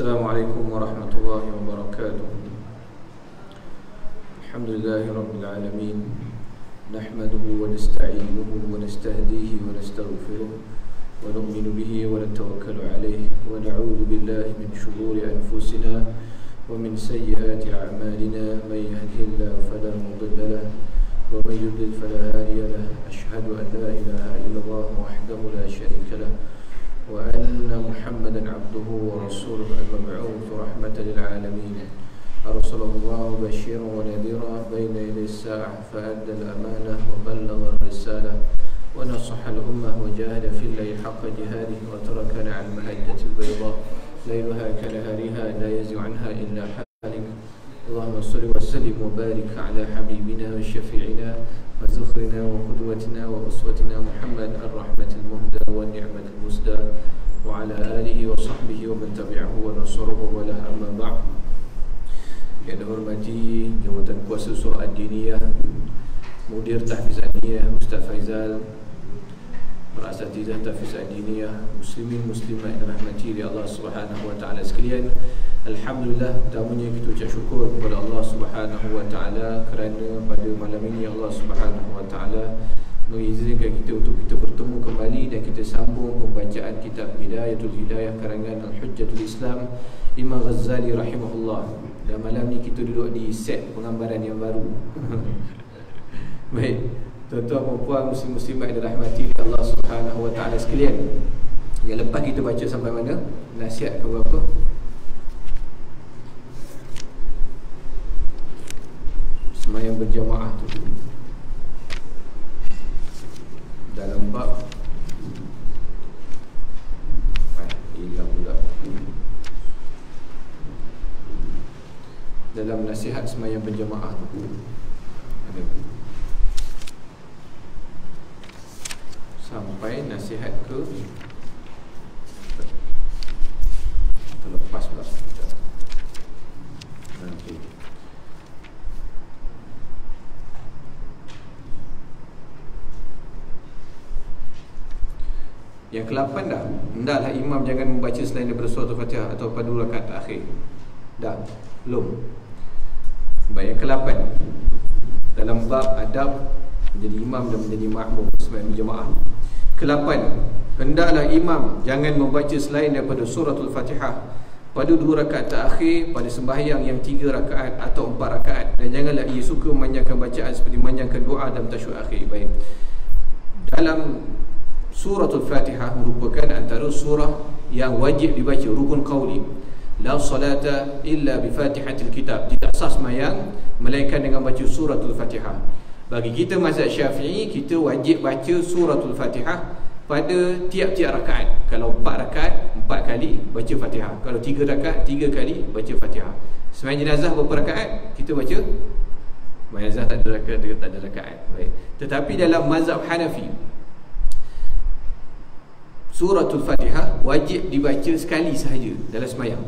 Assalamualaikum warahmatullahi wabarakatuh. Alhamdulillahi rabbil alamin. Nahmaduhu wa nasta'inuhu wa nastahdihi wa nastaghfiruh wa nu'minu bihi wa natawakkalu alayhi wa na'udzu billahi min shururi anfusina wa min sayyiati a'malina. Man yahdihillahu fala mudilla lahu wa man yudlil fala hadiya lahu. Ashhadu an la ilaha illallah wahdahu la sharika lahu وأن محمدا عبده ورسوله المبعوث رحمة للعالمين أرسله الله بشيرا ونذيرا بين يدي الساعة فأدى الأمانة وبلغ الرسالة ونصح الأمة وجاهد في الله حق جهاده وتركنا على المحجة البيضاء ليلها كنهارها لا يزيغ عنها إلا حالك. اللهم صل وسلم وبارك على حبيبنا وشفيعنا وزخرنا وقدوتنا وأسوتنا محمد الرحمة المهدى والنعمة المسدى وعلى آله وصحبه ومن تبعه ونصره وله. أما بعد. Yang dihormati Jawatan Kuasa Surah Ad-Diniyah, Mudir Tahfiz Ad-Diniyah Ustaz Faizal, para asatidzah Tahfiz Ad-Diniyah, muslimin muslimat yang dirahmati oleh Allah Subhanahu wa taala sekalian. Alhamdulillah, pertamanya kita ucap syukur kepada Allah Subhanahu wa taala kerana pada malam ini Allah Subhanahu wa taala mengizinkan kita untuk kita bertemu kembali dan kita sambung pembacaan kitab Bidayatul Hidayah karangan Al-Hujjatul Islam Imam Ghazali rahimahullah. Dan malam ni kita duduk di set penggambaran yang baru. Baik, tuan-tuan dan puan muslim-muslimat yang dirahmati Allah Subhanahu wa taala sekalian. Yang lepas kita baca sampai mana? Nasihat ke berapa? Semayang berjamaah tu dalam bab hilang pula. Dalam nasihat semayang berjamaah tu ada sampai nasihat ke terlepas pula. Okey. Yang ke-8 dah. Hendaklah imam jangan membaca selain daripada surah Al-Fatihah atau pada rakaat terakhir. Dah? Belum? Baik, yang ke-8 dalam bab adab menjadi imam dan menjadi makmum sembahyang berjamaah. Ke-8, hendaklah imam jangan membaca selain daripada surah Al-Fatihah pada 2 rakaat terakhir pada sembahyang yang 3 rakaat atau 4 rakaat, dan janganlah ia suka memanjangkan bacaan seperti memanjangkan doa dalam tasyahud akhir. Baik, dalam Suratul Fatihah merupakan antara surah yang wajib dibaca, rukun qauli. La salata illa bi Fatihatil Kitab. Tidak sah sembahyang melainkan dengan baca Suratul Fatihah. Bagi kita mazhab Syafi'i, kita wajib baca Suratul Fatihah pada tiap-tiap rakaat. Kalau 4 rakaat, 4 kali baca Fatihah. Kalau 3 rakaat, 3 kali baca Fatihah. Sembahyang jenazah berapa rakaat? Kita baca jenazah tak ada rakaat, tak ada rakaat. Baik. Tetapi dalam mazhab Hanafi, Suratul Fatihah wajib dibaca sekali sahaja dalam sembahyang.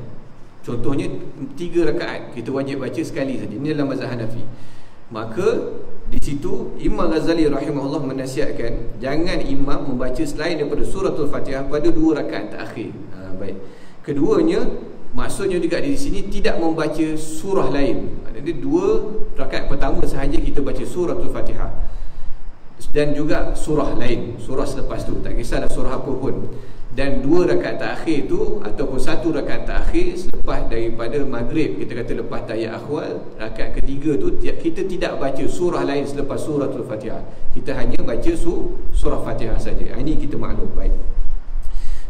Contohnya 3 rakaat kita wajib baca sekali sahaja. Ini dalam mazhab Hanafi. Maka di situ Imam Ghazali rahimahullah menasihatkan jangan imam membaca selain daripada Suratul Fatihah pada 2 rakaat terakhir. Baik. Keduanya, maksudnya juga di sini tidak membaca surah lain. Jadi 2 rakaat pertama sahaja kita baca Suratul Fatihah, dan juga surah lain, surah selepas tu, tak kisahlah surah apa pun. Dan 2 rakaat terakhir tu ataupun 1 rakaat terakhir selepas daripada maghrib, kita kata lepas tahiyat akhwal, rakaat ketiga tu kita tidak baca surah lain selepas Suratul Fatihah. Kita hanya baca surah Fatihah saja. Ini kita maklum. Baik.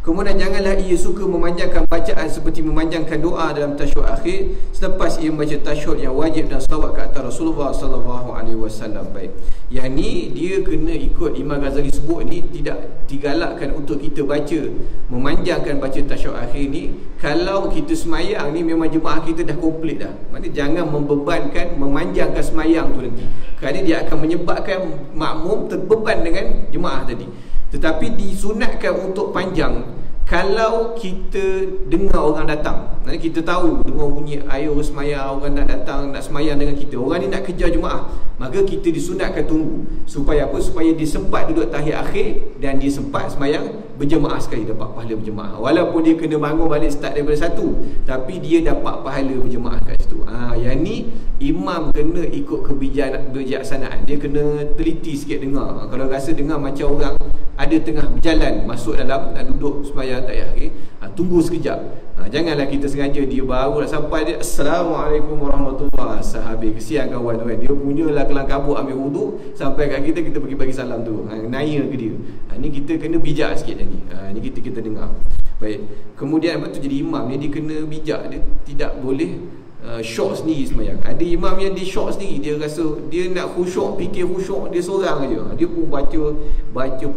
Kemudian janganlah ia suka memanjangkan bacaan seperti memanjangkan doa dalam tasyahud akhir selepas ia membaca tasyahud yang wajib dan salawat ke atas Rasulullah sallallahu alaihi wasallam. Baik. Yang ni dia kena ikut Imam Ghazali sebut ni, tidak digalakkan untuk kita baca memanjangkan baca tasyahud akhir ni kalau kita semayang ni memang jemaah kita dah komplit dah. Maknanya jangan membebankan memanjangkan semayang tu nanti, kerana dia akan menyebabkan makmum terbeban dengan jemaah tadi. Tetapi disunatkan untuk panjang kalau kita dengar orang datang, kita tahu dengar bunyi air semayang, orang nak datang nak semayang dengan kita, orang ni nak kejar Jumaat, maka kita disunatkan tunggu. Supaya apa? Supaya dia sempat duduk tahiyat akhir dan dia sempat semayang berjemaah sekali, dapat pahala berjemaah. Walaupun dia kena bangun balik start daripada 1, tapi dia dapat pahala berjemaah kat situ. Yang ni imam kena ikut kebijaksanaan. Dia kena teliti sikit dengar. Kalau rasa dengar macam orang ada tengah berjalan masuk dalam nak duduk sembahyang tahiyat akhir, tunggu sekejap. Janganlah kita sengaja dia baru nak sampai dia Assalamualaikum warahmatullahi wabarakatuh, sahabat kesian kawan tu kan, dia punyalah kelang kabut ambil wuduk sampai kat kita pergi bagi salam tu, naya ke dia. Ni kita kena bijak sikit ni. Ni kita dengar. Baik. Kemudian apa tu, jadi imam ni dia kena bijak, dia tidak boleh syok sendiri semayang. Ada imam yang dia syok sendiri, dia rasa dia nak khusyuk, fikir khusyuk dia seorang aja, dia pun baca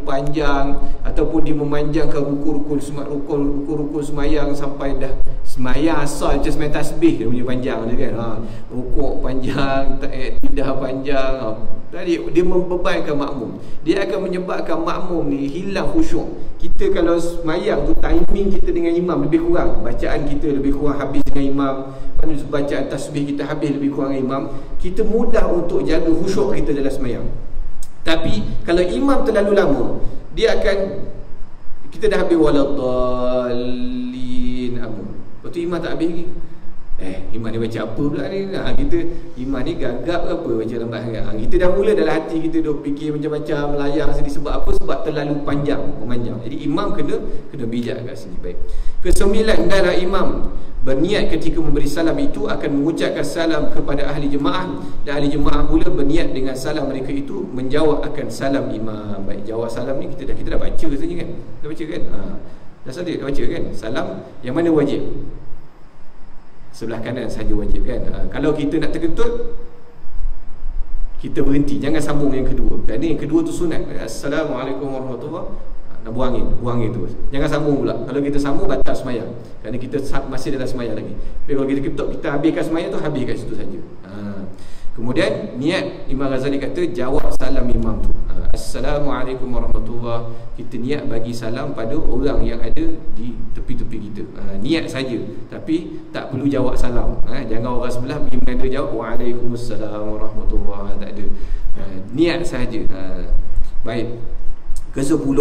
panjang, ataupun dia memanjangkan rukun-rukun semayang sampai dah semayang asal je semayang tasbih dia punya panjang dia kan. Rukuk panjang, tidak panjang. Tadi dia membebankan makmum, dia akan menyebabkan makmum ni hilang khusyuk. Kita kalau semayang tu timing kita dengan imam lebih kurang, bacaan kita lebih kurang habis dengan imam, bacaan tasbih kita habis lebih kurang dengan imam, kita mudah untuk jaga khusyuk kita dalam semayang. Tapi kalau imam terlalu lama, dia akan, kita dah habis waladhdallin, lepas tu imam tak habis lagi. Imam ni baca apa pula ni? Kita imam ni gagap ke apa baca lambat sangat. Kita dah mula dalam hati kita duk fikir macam-macam, melayang sedih. Sebab apa? Sebab terlalu memanjang. Jadi imam kena bijak kat sini. Baik. Kesembilan, hendaklah imam berniat ketika memberi salam itu akan mengucapkan salam kepada ahli jemaah, dan ahli jemaah pula berniat dengan salam mereka itu menjawab akan salam imam. Baik, jawab salam ni kita dah baca saja kan? Dah baca kan? Dah baca kan? Salam yang mana wajib? Sebelah kanan saja wajib kan. Kalau kita nak terkentut, kita berhenti, jangan sambung yang kedua. Dan yang kedua tu sunat. Assalamualaikum warahmatullahi wabarakatuh, nak buang angin tu. Jangan sambung pula. Kalau kita sambung batal semayang, kerana kita masih dalam semayang lagi. Tapi kalau kita kentut, kita habiskan semayang tu, habis kat situ saja. Kemudian niat, Imam Ghazali kata jawab salam imam tu. Assalamualaikum warahmatullahi wabarakatuh. Kita niat bagi salam pada orang yang ada di tepi-tepi kita. Niat saja, tapi tak perlu jawab salam. Jangan orang sebelah pergi menanda jawab Waalaikumsalam warahmatullahi wabarakatuh. Tak ada. Niat saja. Baik. Ke-10,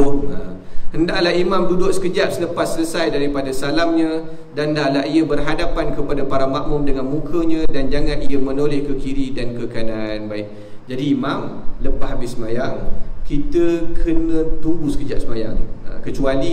hendaklah imam duduk sekejap selepas selesai daripada salamnya, dan hendaklah ia berhadapan kepada para makmum dengan mukanya, dan jangan ia menoleh ke kiri dan ke kanan. Baik. Jadi imam lepas habis semayang, kita kena tunggu sekejap semayang ni. Kecuali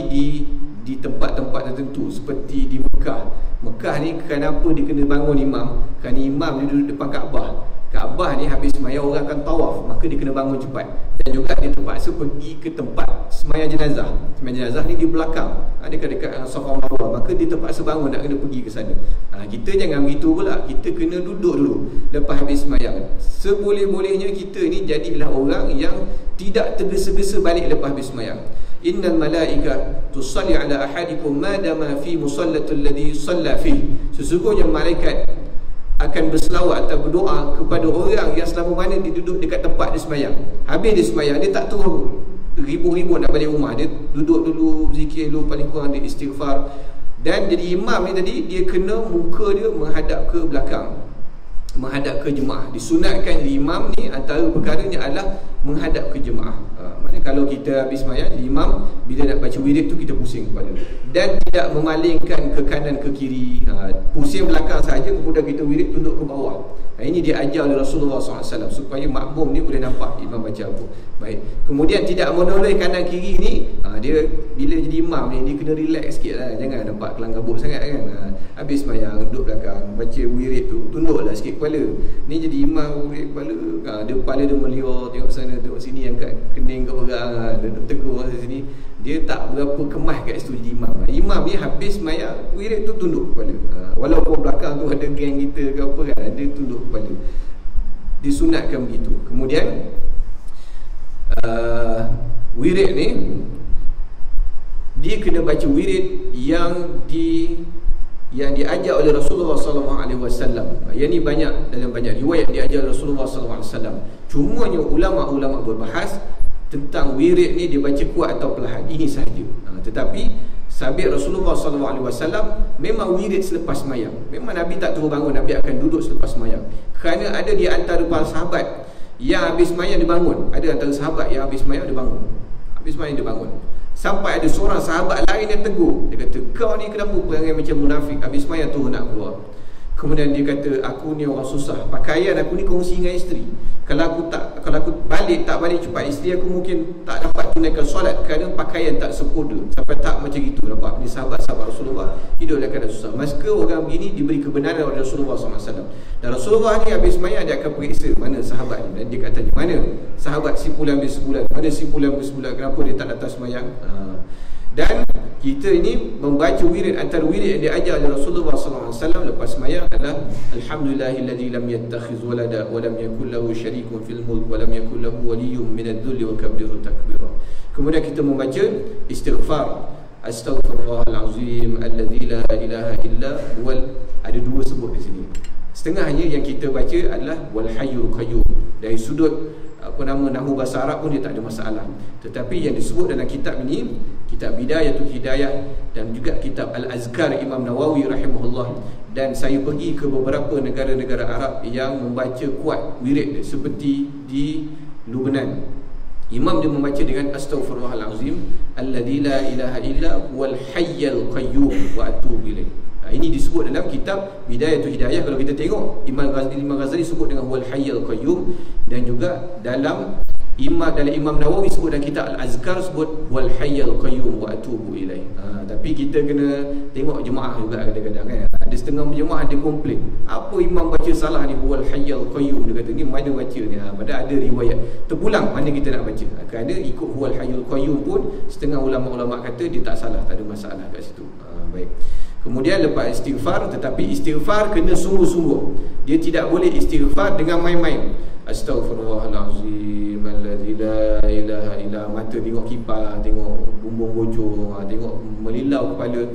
di tempat-tempat tertentu seperti di Mekah. Mekah ni kenapa dia kena bangun imam? Kerana imam dia duduk depan Kaabah. Kaabah ni habis semayang orang akan tawaf, maka dia kena bangun cepat. Dan juga dia terpaksa pergi ke tempat semayang jenazah. Semayang jenazah ni di belakang, dekat Safa Marwah, maka dia terpaksa bangun nak kena pergi ke sana. Kita jangan begitu pula, kita kena duduk dulu lepas habis semayang. Seboleh-bolehnya kita ni jadilah orang yang tidak tergesa-gesa balik lepas habis semayang. Innal malaika tusalli ala ahadikum madama fi musallatul ladhi salla fi. Sesungguhnya malaikat akan berselawat atau berdoa kepada orang yang selama mana dia duduk dekat tempat dia semayang. Habis dia semayang, dia tak terus ribu-ribu nak balik rumah. Dia duduk dulu, zikir dulu, paling kurang dia istighfar. Dan jadi imam ni tadi, dia kena muka dia menghadap ke belakang, menghadap ke jemaah. Disunatkan jadi imam ni antara perkaranya adalah menghadap ke jemaah. Maknanya kalau kita habis semayang, jadi imam, bila nak baca wirid tu kita pusing kepala dan tidak memalingkan ke kanan ke kiri. Pusing belakang saja, kemudian kita wirid tunduk ke bawah. Ini diajar oleh Rasulullah SAW supaya makmum ni boleh nampak imam baca apa. Baik. Kemudian tidak menoleh kanan kiri ni, dia bila jadi imam ni dia kena relax sikit lah. Jangan nampak kelang kabut sangat kan. Habis semayang duduk belakang baca wirid tu, tunduklah sikit kepala. Ni jadi imam wirid kepala, dia kepala dia meliur, tengok sana tengok sini, angkat kening ke orang, dia tegur kat sini. Dia tak berapa kemas kat situ jadi imam. Imam ni habis semayang wirid tu tunduk kepala. Walaupun belakang tu ada geng kita ke apa kan, dia tunduk kepala. Disunatkan begitu. Kemudian wirid ni dia kena baca wirid yang diajar oleh Rasulullah SAW. Yang ni dalam banyak riwayat diajar Rasulullah SAW. Cumanya ulama-ulama berbahas tentang wirid ni dia baca kuat atau perlahan, ini sahaja. Tetapi sabit Rasulullah SAW memang wirid selepas sembahyang. Memang Nabi tak terus bangun, Nabi akan duduk selepas sembahyang. Kerana ada di antara para sahabat yang habis sembahyang dia bangun. Ada antara sahabat yang habis sembahyang dia bangun. Habis sembahyang dia bangun. Sampai ada seorang sahabat lain yang tegur. Dia kata, kau ni kenapa perangai macam munafik? Habis sembahyang tu nak keluar. Kemudian dia kata, aku ni orang susah, pakaian aku ni kongsi dengan isteri. Kalau aku balik cepat, isteri aku mungkin tak dapat tunaikan solat kerana pakaian tak sempurna. Sampai tak macam itu. Nampak ni sahabat-sahabat Rasulullah hidup dalam keadaan susah. Maka orang begini diberi kebenaran oleh Rasulullah SAW. Dan Rasulullah ni habis sembahyang dia akan periksa mana sahabat ni. Dan dia kata, mana sahabat si pulang habis sebulan, mana si pulang habis sebulan, kenapa dia tak datang sembahyang? Dan kita ini membaca wirid, antara wirid yang diajar oleh Rasulullah SAW lepas sembahyang adalah Alhamdulillahilladzi lam yattakhiz walada wa lam yakul lahu syarikun fil mulk wa lam yakul lahu waliyyun minadh dhulli wa kabbirhu takbira. Kemudian kita membaca istighfar, astaghfirullahalazim alladzi la ilaha illa huwal. Ada dua sebut di sini. Setengahnya yang kita baca adalah wal hayyul qayyum. Dari sudut nahwu bahasa Arab pun dia tak ada masalah. Tetapi yang disebut dalam kitab ini, kitab Bidayatul Hidayah dan juga kitab Al-Azkar Imam Nawawi rahimahullah, dan saya pergi ke beberapa negara-negara Arab yang membaca kuat wirid seperti di Lubnan. Imam dia membaca dengan astaghfirullahalazim alladzi la ilaha illa huwal hayyul qayyum wa atubu ilaih. Ini disebut dalam kitab Bidayatul Hidayah. Kalau kita tengok Imam Ghazali sebut dengan huwal hayyul qayyum, dan juga dalam Imam Nawawi sebut dalam kitab Al-Azkar sebut huwal hayyul qayyum wa atubu ilaih. Tapi kita kena tengok jemaah juga kadang-kadang kan. Ada setengah jemaah dia komplain, apa imam baca salah ni, huwal hayyul qayyum. Dia kata ni mana baca ni? Padahal ada riwayat terpulang mana kita nak baca. Kerana ikut huwal hayyul qayyum pun setengah ulama-ulama kata dia tak salah, tak ada masalah kat situ. Baik. Kemudian lepas istighfar, tetapi istighfar kena sungguh-sungguh. Dia tidak boleh istighfar dengan main-main. Astaghfirullahalazim alladzi la ilaha illa, mata tengok kipas, tengok bumbung bojong, tengok melilau kepala.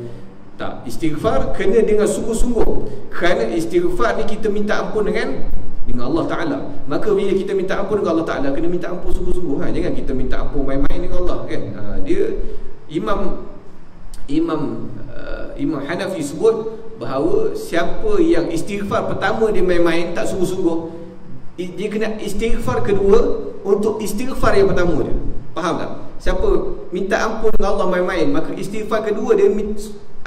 Tak, istighfar kena dengan sungguh-sungguh. Kerana istighfar ni kita minta ampun dengan Allah Ta'ala. Maka bila kita minta ampun dengan Allah Ta'ala, kena minta ampun sungguh-sungguh. Jangan kita minta ampun main-main dengan Allah kan. Dia Imam Hanafi sebut bahawa siapa yang istighfar pertama dia main-main, tak sungguh-sungguh, dia kena istighfar kedua untuk istighfar yang pertama dia. Faham tak? Siapa minta ampun dengan Allah main-main, maka istighfar kedua dia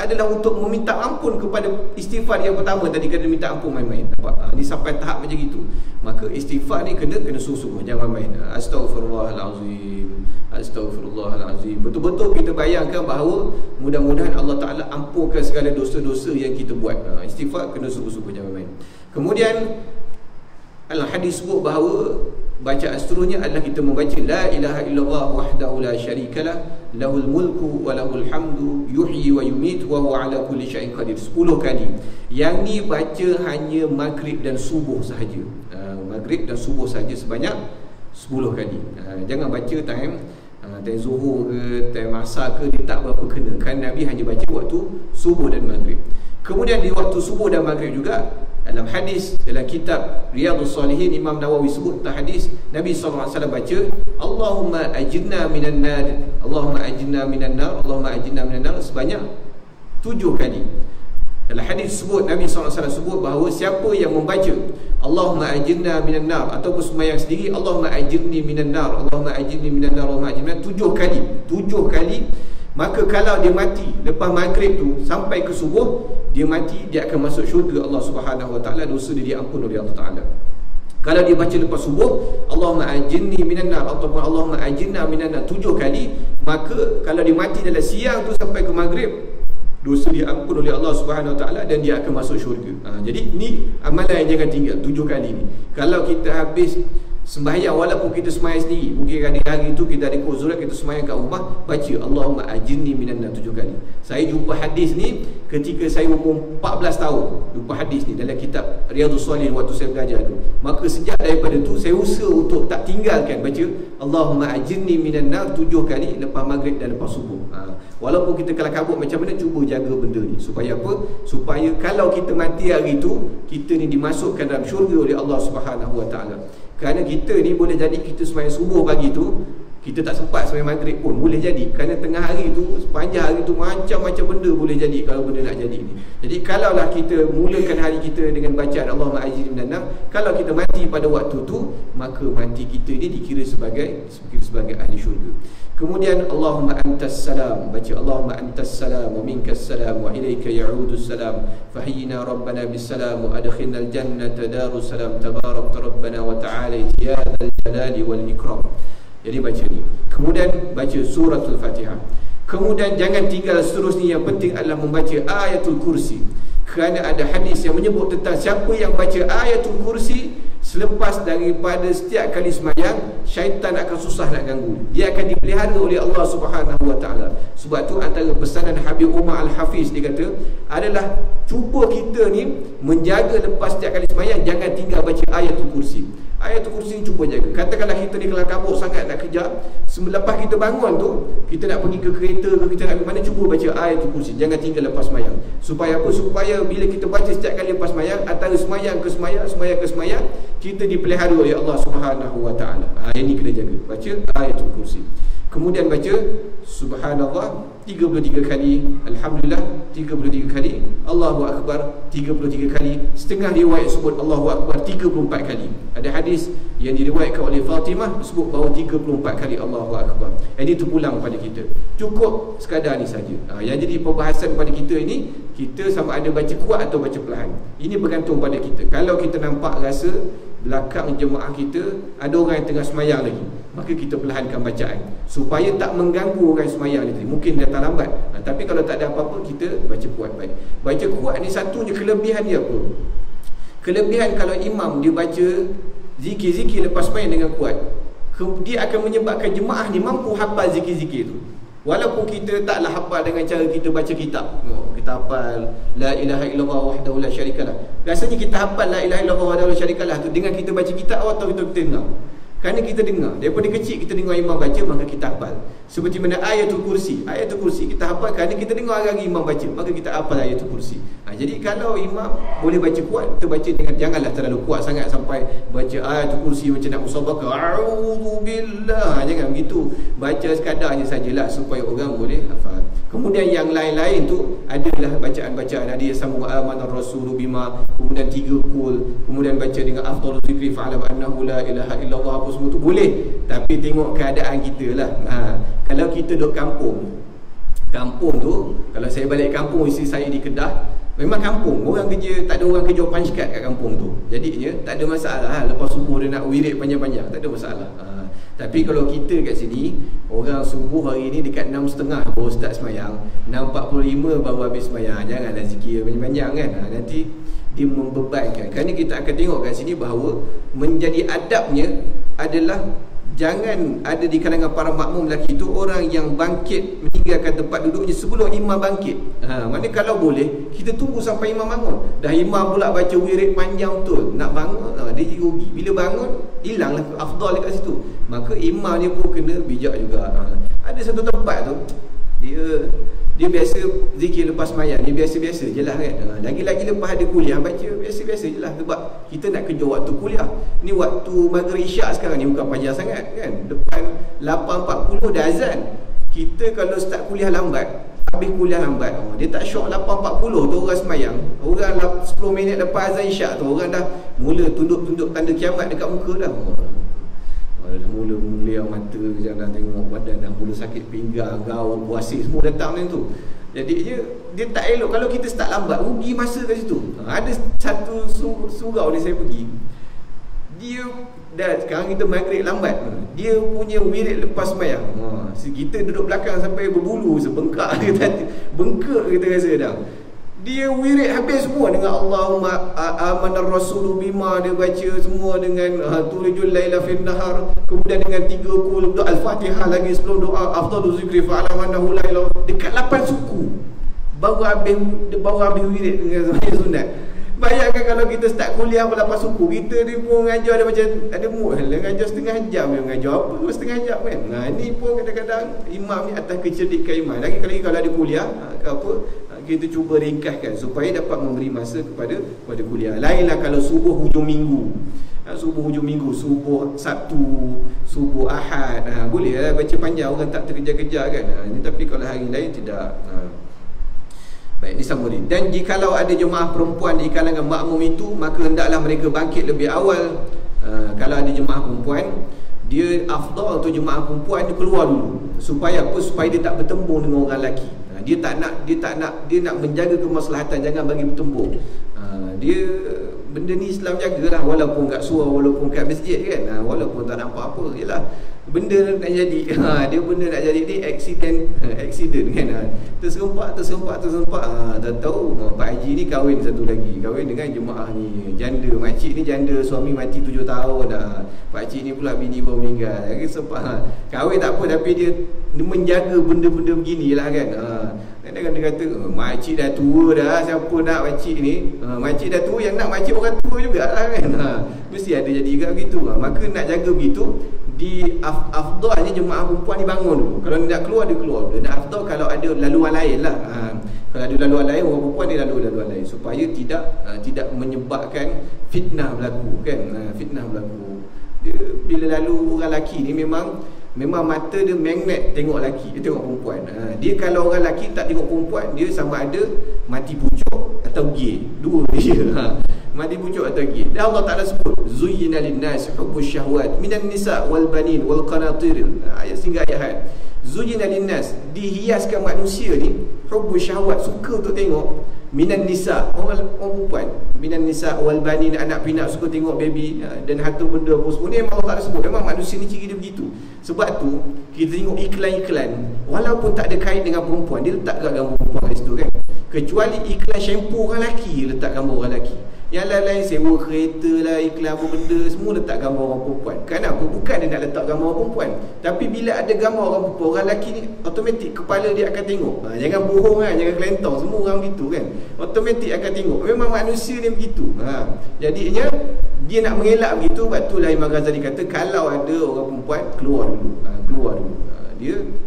adalah untuk meminta ampun kepada istighfar yang pertama tadi, kena minta ampun main-main. Nampak? Ni sampai tahap macam itu. Maka istighfar ni kena sungguh-sungguh, jangan main. Astaghfirullahalazim, astaghfirullahalazim. Betul-betul kita bayangkan bahawa mudah-mudahan Allah Ta'ala ampunkan segala dosa-dosa yang kita buat. Istighfar kena sungguh-sungguh, jangan main. Kemudian al-hadis sebut bahawa bacaan seterusnya adalah kita membaca la ilaha illallah wahdahu la syarikalah lahul mulku wa lahul hamdu yuhyi wa yumiit wa huwa ala kulli syai'in qadir 10 kali. Yang ni baca hanya maghrib dan subuh sahaja. Maghrib dan subuh sahaja sebanyak 10 kali. Jangan baca time zuhur ke time asar ke, dia tak berapa kena. Kan Nabi hanya baca waktu subuh dan maghrib. Kemudian di waktu subuh dan maghrib juga, dalam hadis dalam kitab Riyadhus Salihin, Imam Nawawi sebut tentang hadis Nabi SAW baca Allahumma ajirna minan nar, Allahumma ajirna minan nar, Allahumma ajirna minan nar sebanyak 7 kali. Dalam hadis sebut Nabi SAW sebut bahawa siapa yang membaca Allahumma ajirna minan nar ataupun sembahyang sendiri Allahumma ajirni minan nar, Allahumma ajirni minan nar, Allahumma ajirni 7 kali, maka kalau dia mati lepas maghrib tu sampai ke subuh, dia mati, dia akan masuk syurga Allah Subhanahu Wa Taala, dosa dia diampun oleh Allah Taala. Kalau dia baca lepas subuh Allahumma ajirni minan nar ataupun Allahumma ajirna minan nar 7 kali, maka kalau dia mati dalam siang tu sampai ke maghrib, dosa dia ampun oleh Allah Subhanahu Wa Taala dan dia akan masuk syurga. Jadi ni amalan yang jangan tinggal 7 kali ni. Kalau kita habis sembahyang, walaupun kita sembahyang sendiri, mungkin hari itu kita ada kuzurat, kita sembahyang kat rumah, baca Allahumma ajirni minan nar 7 kali. Saya jumpa hadis ni ketika saya umur 14 tahun. Jumpa hadis ni dalam kitab Riyadhus Salihin waktu saya belajar tu. Maka sejak daripada tu saya usaha untuk tak tinggalkan baca Allahumma ajirni minan nar 7 kali lepas maghrib dan lepas subuh. Walaupun kita kalau kabut macam mana, cuba jaga benda ni. Supaya apa? Supaya kalau kita mati hari tu, kita ni dimasukkan dalam syurga oleh Allah Subhanahu Wa Taala. Kerana kita ni boleh jadi kita sembahyang subuh pagi tu kita tak sempat sembahyang maghrib pun boleh jadi, kerana tengah hari tu, sepanjang hari tu macam-macam benda boleh jadi kalau benda nak jadi ni. Jadi kalaulah kita mulakan hari kita dengan bacaan Allahumma ajirni minan nar, kalau kita mati pada waktu tu, maka mati kita ni dikira sebagai ahli syurga. Kemudian Allahumma antas salam, baca Allahumma antas salam wa minkas salam wa ilaika ya'udus salam fahayyina rabbana bis salam wa adkhilnal jannata darus salam tabarakta rabbana wa ta'ala ya dzal jalali wal ikram. Jadi baca ni. Kemudian baca suratul Fatihah. Kemudian jangan tinggal seterusnya, yang penting adalah membaca ayatul kursi. Kerana ada hadis yang menyebut tentang siapa yang baca ayatul kursi selepas daripada setiap kali sembahyang, syaitan akan susah nak ganggu. Dia akan dipelihara oleh Allah Subhanahu Wa Taala. Sebab tu antara pesanan Habib Umar Al-Hafiz, dia kata adalah cuba kita ni menjaga lepas setiap kali sembahyang jangan tinggal baca ayatul kursi. Ayatul kursi ni cuba jaga. Katakanlah kita ni kelam kabut sangat nak kerja, selepas kita bangun tu, kita nak pergi ke kereta ke, kita nak pergi mana, cuba baca ayatul kursi. Jangan tinggal lepas sembahyang. Supaya apa? Supaya bila kita baca setiap kali lepas sembahyang, antara sembahyang ke sembahyang, kita dipelihara oleh Allah Subhanahu Wa Taala. Ini kena jaga. Baca ayatul kursi. Kemudian baca subhanallah 33 kali, alhamdulillah 33 kali, Allahu akbar 33 kali. Setengah riwayat sebut Allahu akbar 34 kali. Ada hadis yang diriwayatkan oleh Fatimah sebut bahawa 34 kali Allahu akbar. Ini terpulang pada kita. Cukup sekadar ni saja. Yang jadi perbahasan pada kita ini, kita sama ada baca kuat atau baca perlahan. Ini bergantung pada kita. Kalau kita nampak rasa belakang jemaah kita ada orang yang tengah semayang lagi, maka kita perlahankan bacaan supaya tak mengganggu orang semayang ni. Mungkin dia tak lambat, tapi kalau tak ada apa-apa, kita baca kuat baik. Baca kuat ni satunya kelebihan dia apa? Kelebihan kalau imam dia baca zikir-zikir lepas semayang dengan kuat, dia akan menyebabkan jemaah ni mampu hafal zikir-zikir tu. Walaupun kita taklah hafal dengan cara kita baca kitab, kita hafal la ilaha illallah wahdahu la syarikalah, rasanya kita hafal la ilaha illallah wahdahu la syarikalah tu dengan kita baca kitab atau kita dengar. Kerana kita dengar, daripada kecil kita dengar imam baca, maka kita hafal. Seperti mana ayatul kursi kita hafal kerana kita dengar hari-hari imam baca, maka kita hafal ayatul kursi. Jadi kalau imam boleh baca kuat, kita baca dengan, janganlah terlalu kuat sangat sampai baca ayatul kursi macam nak musabaqah, a'udzubillah, jangan begitu. Baca sekadarnya sajalah supaya orang boleh hafal. Kemudian yang lain-lain tu adalah bacaan-bacaan. Ada yang sambung amanar rasulu bima, kemudian 3 kul, kemudian baca dengan afdhalul zikri fa'alam annahu la ilaha illallah, apa semua tu boleh. Tapi tengok keadaan kita lah. Kalau kita duduk kampung tu, kalau saya balik kampung, isteri saya di Kedah, memang kampung, orang kerja, tak ada orang kerja panjkat kat kampung tu. Jadinya tak ada masalah. Lepas subuh dia nak wirid panjang-panjang, tak ada masalah. Tapi kalau kita kat sini, orang subuh hari ni dekat 6.30 baru start semayang, 6.45 baru habis semayang, janganlah zikir panjang-panjang kan. Nanti dia membebankan. Kerana kita akan tengok kat sini bahawa menjadi adabnya adalah jangan ada di kalangan para makmum lelaki itu orang yang bangkit meninggalkan tempat duduknya sebelum imam bangkit. Mana kalau boleh kita tunggu sampai imam bangun. Dah imam pula baca wirid panjang betul, nak bangun dia rugi. Bila bangun hilanglah afdal dekat situ. Maka imam dia pun kena bijak juga. Ada satu tempat tu dia biasa zikir lepas semayang, dia biasa-biasa je lah kan. Lagi-lagi lepas ada kuliah baca biasa-biasa je lah. Sebab kita nak kerja waktu kuliah. Ni waktu maghrib isyak sekarang ni, bukan panjang sangat kan. Depan 8.40 dah azan. Kita kalau start kuliah lambat, habis kuliah lambat, dia tak syok 8.40 tu orang semayang. Orang 10 minit lepas azan isyak tu, orang dah mula tunduk-tunduk tanda kiamat dekat muka dah. Mula-mula yang mata jangan dah tengok badan dah mula sakit pinggang, gaul, puasir semua datang macam tu. Jadi dia tak elok kalau kita start lambat, rugi masa kat situ. Ada satu surau ni saya pergi, dia dah sekarang kita maghrib lambat, dia punya wirid lepas sembahyang. Kita duduk belakang sampai berbulu, sebengkak kita, bengkak kita rasa dah. Dia wirid habis semua dengan Allahumma amanar rasulu bima, dia baca semua dengan tulijul laila fin nahar, kemudian dengan 3 kul doa al-Fatihah lagi sebelum doa afdhalul zikri fa'alam annahu la ilaha, dekat 8 suku baru habis wirid dengan sunat. Bayangkan kalau kita start kuliah pun 8 suku, kita ni pun mengajar dia macam ada mood lah, mengajar setengah jam, dia mengajar apa setengah jam kan. Ni pun kadang-kadang imam ni atas kecerdikan imam. Lagi kali kalau ada kuliah kita cuba ringkaskan supaya dapat memberi masa kepada kuliah. Lainlah kalau subuh hujung minggu, Subuh hujung minggu, subuh Sabtu, subuh Ahad, boleh lah baca panjang, orang tak terkejar-kejar kan. Tapi kalau hari lain tidak. Baik, disambung ni. Dan jikalau ada jemaah perempuan di kalangan makmum itu, maka hendaklah mereka bangkit lebih awal. Kalau ada jemaah perempuan, dia afdal untuk jemaah perempuan dia keluar dulu. Supaya apa? Supaya dia tak bertembung dengan orang lelaki. Dia nak menjaga kemaslahatan, jangan bagi bertembung. Dia benda ni Islam jagalah, walaupun kat surau, walaupun kat masjid kan, walaupun tak nampak apa, yalah benda nak jadi. Dia benda nak jadi ni accident kan. Terserempak. Tak tahu Pak Haji ni kahwin satu lagi, kahwin dengan jemaah ni janda, makcik ni janda, suami mati 7 tahun dah. Pak Cik ni pula bini baru meninggal. Kahwin tak apa, tapi dia menjaga benda-benda beginilah kan. Kadang-kadang dia kata makcik dah tua dah, siapa nak makcik ni? Makcik dah tua, yang nak makcik orang tua jugalah kan. Mesti ada jadi juga begitu. Maka nak jaga begitu, di afdalnya jemaah perempuan ni bangun dulu. Kalau nak keluar, dia keluar dulu. Dan afdal kalau ada laluan lain lah. Kalau ada laluan lain, orang perempuan dia laluan lain, supaya tidak menyebabkan fitnah berlaku kan. Fitnah berlaku. Dia, bila lalu orang lelaki ni memang mata dia magnet tengok lelaki, dia tengok perempuan. Dia kalau orang lelaki tak tengok perempuan, dia sama ada mati pucuk atau gay. Dua dia. Mati pucuk atau gay. Dan Allah Ta'ala sebut zuyyina lin-nas hubbus syahwat minan nisa' wal banin wal qanatir. Ayat sehingga ayat. Zuyyina lin-nas, dihiaskan manusia ni hubbus syahwat, suka untuk tengok minan nisa', orang perempuan, minan nisa' wal banin, anak pinak, suka tengok baby, dan harta benda apa semua ni memang Allah Ta'ala sebut. Memang manusia ni ciri dia begitu. Sebab tu kita tengok iklan-iklan, walaupun tak ada kait dengan perempuan, dia letak gambar perempuan kat situ kan. Kecuali iklan shampoo orang lelaki, letak gambar orang lelaki. Yang lain-lain sewa kereta lah, iklan apa benda, semua letak gambar orang perempuan. Kenapa? Bukan dia nak letak gambar orang perempuan, tapi bila ada gambar orang perempuan, orang lelaki ni automatik kepala dia akan tengok. Jangan bohong kan, jangan kelentong, semua orang begitu kan. Automatik akan tengok. Memang manusia ni begitu. Jadinya dia nak mengelak begitu. Sebab itulah Imam Ghazali kata, kalau ada orang perempuan, keluar dulu. Keluar dulu.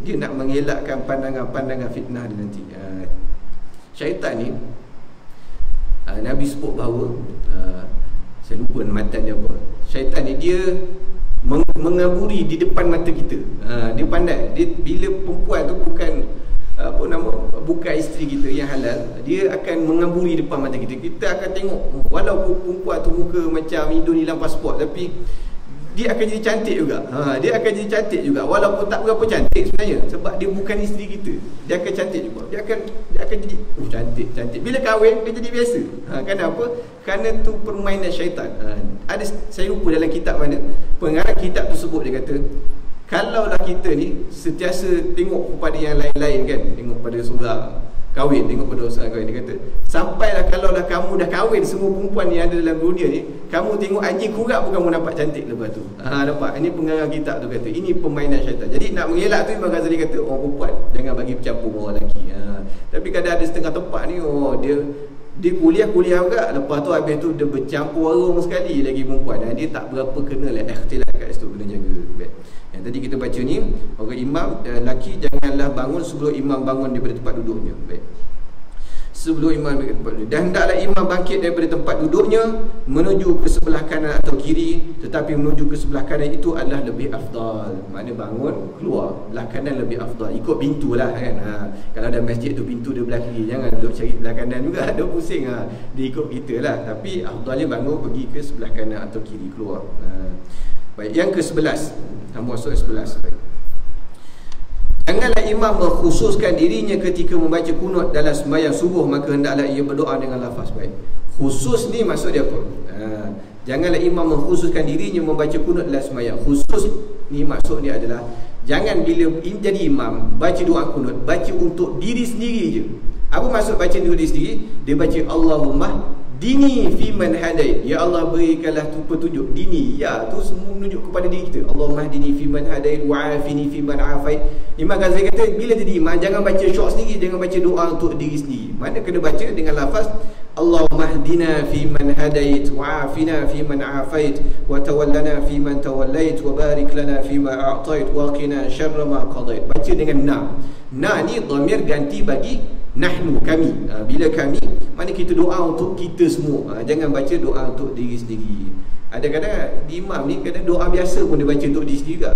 Dia nak mengelakkan pandangan-pandangan fitnah dia nanti. Syaitan ni, Nabi sebut bahawa saya lupa matan dia apa. Syaitan ni dia mengaburi di depan mata kita. Dia pandai. Dia, bila perempuan tu bukan isteri kita yang halal, dia akan mengaburi depan mata kita. Kita akan tengok, walaupun perempuan tu muka macam hidung hilang pasport, tapi dia akan jadi cantik juga. Dia akan jadi cantik juga, walaupun tak berapa cantik sebenarnya, sebab dia bukan isteri kita. Dia akan cantik juga. Dia akan jadi cantik. Bila kahwin dia jadi biasa. Kenapa? Kerana tu permainan syaitan. Saya lupa dalam kitab mana, pengarang kitab tu sebut, dia kata, kalaulah kita ni sentiasa tengok kepada yang lain-lain kan, tengok pada saudara kahwin, tengok pada saudara kahwin, dia kata, sampailah kalaulah kamu dah kahwin, semua perempuan yang ada dalam dunia ni, kamu tengok anjing kurak pun kamu nampak cantik lepas tu. Nampak? Ini pengarang kitab tu kata, ini permainan syaitan. Jadi nak mengelak tu, Imam Ghazali kata, orang perempuan jangan bagi bercampur dengan orang lelaki. Tapi kadang ada setengah tempat ni, dia kuliah juga, lepas tu habis tu dia bercampur warung sekali lagi perempuan. Dia tak berapa kenal ikhtilat kat situ, kena jaga. Yang tadi kita baca ni, orang imam lelaki janganlah bangun sebelum imam bangun daripada tempat duduknya. Baik. Sebelum imam daripada tempat duduk. Dan hendaklah imam bangkit daripada tempat duduknya menuju ke sebelah kanan atau kiri, tetapi menuju ke sebelah kanan itu adalah lebih afdal. Maknanya bangun keluar belah kanan lebih afdal. Ikut pintu lah kan. Kalau ada masjid tu pintu dia belah kiri, jangan duduk cari belah kanan juga, ada pusing. Dia ikut kita lah. Tapi afdalnya bangun pergi ke sebelah kanan atau kiri, keluar. Baik, yang ke-11. Masuk ke-11. Janganlah imam mengkhususkan dirinya ketika membaca kunut dalam sembahyang subuh, maka hendaklah ia berdoa dengan lafaz. Baik. Khusus ni maksud dia apa? Janganlah imam mengkhususkan dirinya membaca kunut dalam sembahyang. Khusus ni maksud dia adalah, jangan bila jadi imam baca doa kunut, baca untuk diri sendiri je. Apa maksud baca untuk diri sendiri? Dia baca Allahumma dini fiman hadait, ya Allah berikanlah tu petunjuk. Dini, ya tu semua menunjuk kepada diri kita. Allahumma dini fiman hadait wa afini fiman afait. Imam Ghazali kata, bila jadi imam jangan baca syok sendiri, jangan baca doa untuk diri sendiri. Mana kena baca dengan lafaz Allahumma hdina fiman hadait wa afina fiman afait wa tawallana fiman tawallait wa barik lana fima a'tait wa qina syarra ma qadait. Baca dengan Na ni dhamir ganti bagi nahnu, kami. Bila kami, mana kita doa untuk kita semua. Jangan baca doa untuk diri sendiri. Ada kadang imam ni kadang doa biasa pun dia baca untuk diri sendiri juga.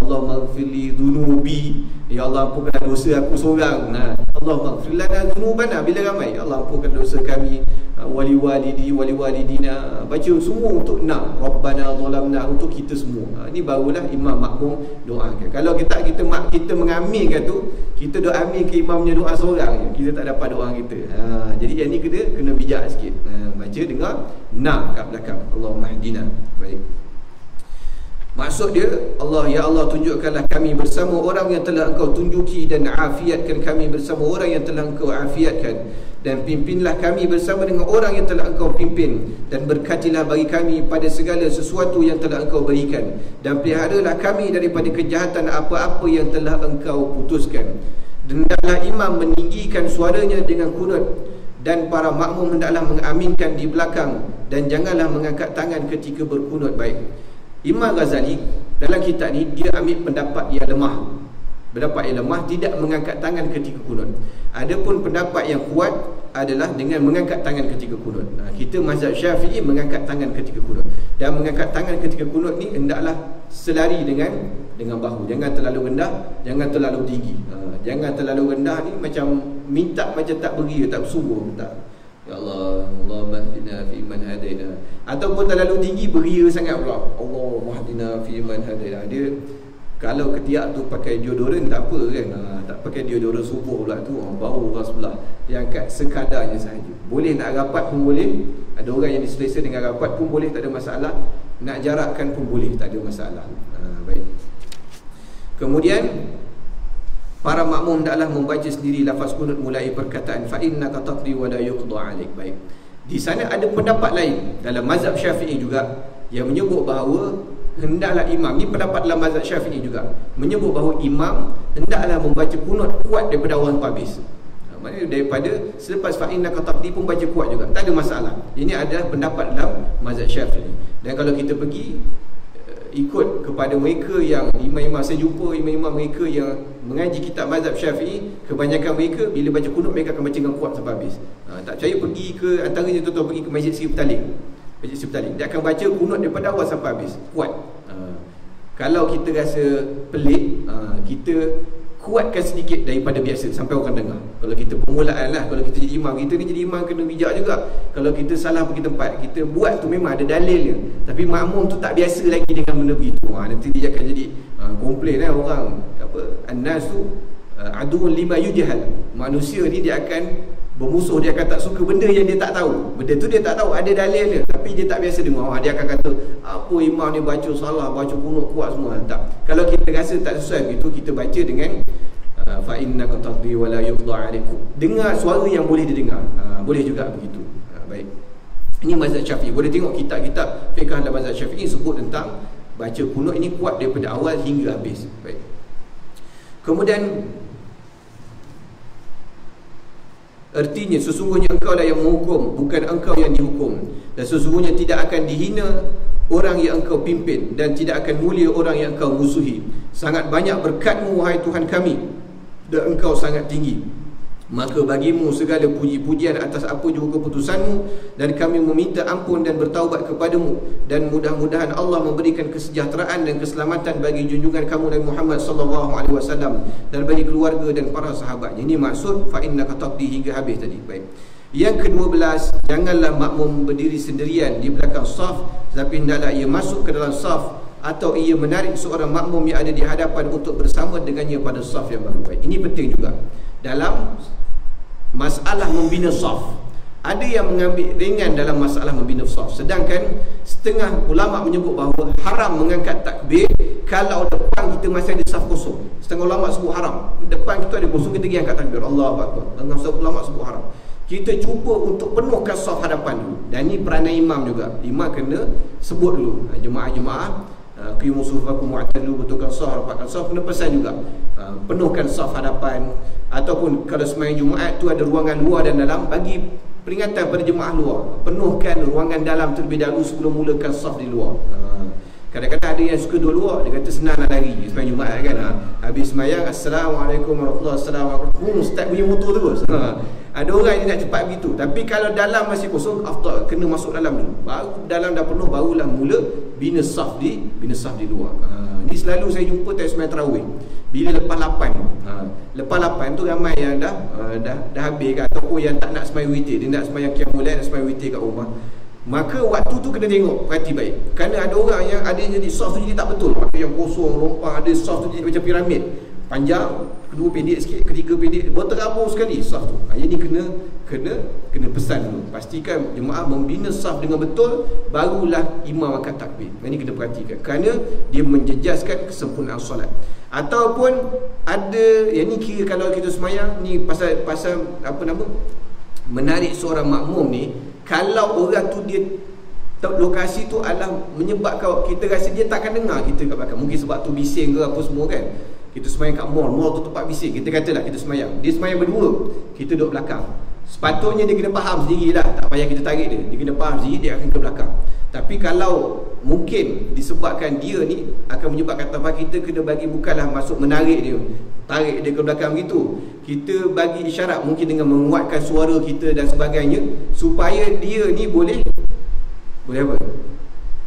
Allahumma ghfirli dhunubi, ya Allah ampunkan dosa aku seorang. Allahumma ghfir lana dhunubana, bila ramai, ya Allah ampunkan dosa kami, wali walidina. Baca semua untuk Rabbana zalamna, untuk kita semua. Ini barulah imam makmum doakan. Kalau kita mengaminkan tu, kita doa amin ke imamnya doa seorang, kita tak dapat doa kita. Jadi yang ni kena bijak sikit. Baca dengar kat belakang. Allahumma hdina. Baik. Maksud dia, ya Allah tunjukkanlah kami bersama orang yang telah engkau tunjuki, dan afiatkan kami bersama orang yang telah engkau afiatkan, dan pimpinlah kami bersama dengan orang yang telah engkau pimpin, dan berkatilah bagi kami pada segala sesuatu yang telah engkau berikan, dan peliharalah kami daripada kejahatan apa-apa yang telah engkau putuskan. Dan hendaklah imam meninggikan suaranya dengan kunut, dan para makmum hendaklah mengaminkan di belakang, dan janganlah mengangkat tangan ketika berkunut. Baik, Imam Ghazali dalam kitab ni dia ambil pendapat yang lemah. Pendapat yang lemah tidak mengangkat tangan ketika kunut. Adapun pendapat yang kuat adalah dengan mengangkat tangan ketika kunut. Kita mazhab Syafi'i mengangkat tangan ketika kunut. Dan mengangkat tangan ketika kunut ni hendaklah selari dengan bahu. Jangan terlalu rendah, jangan terlalu tinggi. Jangan terlalu rendah ni macam minta macam tak beri, tak bersungguh, tak. Ya Allah, Allahumma hdina fi man hadaina. Ataupun terlalu tinggi beria sangat pula. Allahumma hdina fi man hadaina. Dia kalau ketiak tu pakai deodoran tak apa kan. Tak pakai deodoran subuh pula tu, bau orang sebelah. Dia angkat sekadarnya sahaja. Boleh nak rapat pun boleh. Ada orang yang diselesa dengan rapat pun boleh, tak ada masalah. Nak jarakkan pun boleh, tak ada masalah. Baik. Kemudian para makmum hendaklah membaca sendiri lafaz kunut mulai perkataan fa innaka taqdi wa la yuqda 'alaik. Baik. Di sana ada pendapat lain dalam mazhab Syafi'i juga yang menyebut bahawa hendaklah imam, ni pendapat dalam mazhab Syafi'i juga, menyebut bahawa imam hendaklah membaca kunut kuat daripada awal sampai habis. Maknanya daripada selepas fa innaka taqdi pun baca kuat juga, tak ada masalah. Ini adalah pendapat dalam mazhab Syafi'i. Dan kalau kita pergi ikut kepada mereka yang imam-imam, saya jumpa imam-imam mereka yang mengaji kitab mazhab Syafi'i, kebanyakan mereka bila baca kunut mereka akan baca dengan kuat sampai habis. Tak percaya pergi ke antaranya tuan-tuan pergi ke Masjid Seri Petaling. Masjid Seri Petaling, dia akan baca kunut daripada awal sampai habis, kuat. Kalau kita rasa pelik, kita kuatkan sedikit daripada biasa sampai orang dengar. Kalau kita permulaan lah, kalau kita jadi imam, kita ni jadi imam kena bijak juga. Kalau kita salah pergi tempat, kita buat tu memang ada dalilnya, tapi makmum tu tak biasa lagi dengan benda begitu, nanti dia akan jadi komplain orang apa, an-nas tu aduun lima yujhal. Manusia ni dia akan bermusuh, dia akan tak suka benda yang dia tak tahu. Benda tu dia tak tahu, ada dalilnya, tapi dia tak biasa dengar. Dia akan kata, apa imam ni baca salah, baca kunut kuat semua. Tak. Kalau kita rasa tak sesuai begitu, kita baca dengan fa innaka taqdi wa la yuqda 'alaik. Dengar suara yang boleh didengar. Boleh juga begitu. Baik. Ini mazhab Syafi'i. Boleh tengok kitab-kitab fiqh dalam mazhab Syafi'i sebut tentang baca kunut ini kuat daripada awal hingga habis. Baik. Kemudian artinya sesungguhnya engkau lah yang menghukum, bukan engkau yang dihukum. Dan sesungguhnya tidak akan dihina orang yang engkau pimpin, dan tidak akan mulia orang yang engkau musuhi. Sangat banyak berkat-Mu wahai Tuhan kami, dan engkau sangat tinggi. Maka bagimu segala puji-pujian atas apa juga keputusan-Mu, dan kami meminta ampun dan bertaubat kepadamu. Dan mudah-mudahan Allah memberikan kesejahteraan dan keselamatan bagi junjungan kamu Nabi Muhammad SAW, dan bagi keluarga dan para sahabatnya. Ini maksud fa innaka taqdi hingga habis tadi. Baik. Yang ke-12, janganlah makmum berdiri sendirian di belakang saf, tetapi hendaklah ia masuk ke dalam saf, atau ia menarik seorang makmum yang ada di hadapan untuk bersama dengannya pada saf yang baru. Baik. Ini penting juga dalam masalah membina saf. Ada yang mengambil ringan dalam masalah membina saf, sedangkan setengah ulama menyebut bahawa haram mengangkat takbir kalau depan kita masih ada saf kosong. Setengah ulama sebut haram, depan kita ada kosong, kita pergi angkat takbir Allahu Akbar. Setengah ulama sebut haram. Kita cuba untuk penuhkan saf hadapan dulu. Dan ini peranan imam juga. Imam kena sebut dulu, jemaah-jemaah qimu sufufakum wa'tadlu, betulkan saf, rapatkan saf, kena pesan juga. Penuhkan saf hadapan. Ataupun kalau sembahyang Jumaat tu ada ruangan luar dan dalam, bagi peringatan pada jemaah luar, penuhkan ruangan dalam terlebih dahulu sebelum mulakan saf di luar. Kadang-kadang ada yang suka duduk luar, dia kata senang nak lari sembahyang Jumaat kan. Habis sembahyang Assalamualaikum warahmatullahi wabarakatuh, start bunyi motor terus. Ada orang yang nak cepat begitu. Tapi kalau dalam masih kosong, after kena masuk dalam dulu. Baru dalam dah penuh, barulah mula bina saf di luar. Ni selalu saya jumpa tak sembahyang tarawih. Bila lepas 8 lepas 8 tu ramai yang dah habis kan, ataupun yang tak nak sembahyang witir, dia nak sembahyang qiyamul lail, nak sembahyang witir kat rumah. Maka waktu tu kena tengok, perhati baik. Kerana ada orang yang ada yang jadi saf tu jadi tak betul. Ada yang kosong, lompang, ada saf tu jadi macam piramid. Panjang, kedua pendek sikit, ketiga pendek, berterabur sekali saf tu. Yang ni kena pesan dulu. Pastikan jemaah membina saf dengan betul, barulah imam akan takbir. Ini kena perhatikan. Kerana dia menjejaskan kesempurnaan solat. Ataupun ada, yang ni kira kalau kita semayang ni pasal apa nama, menarik seorang makmum ni. Kalau orang tu dia lokasi tu adalah menyebabkan kita rasa dia takkan dengar kita kat belakang. Mungkin sebab tu bising ke apa semua kan. Kita semayang kat mall tu tempat bising. Kita katalah kita semayang, dia semayang berdua, kita duduk belakang. Sepatutnya dia kena faham sendirilah, tak payah kita tarik dia. Dia kena faham sendiri, dia akan ke belakang. Tapi kalau mungkin disebabkan dia ni akan menyebabkan tanpa kita kena bagi, bukanlah masuk menarik dia, tarik dia ke belakang gitu. Kita bagi isyarat mungkin dengan menguatkan suara kita dan sebagainya, supaya dia ni boleh apa?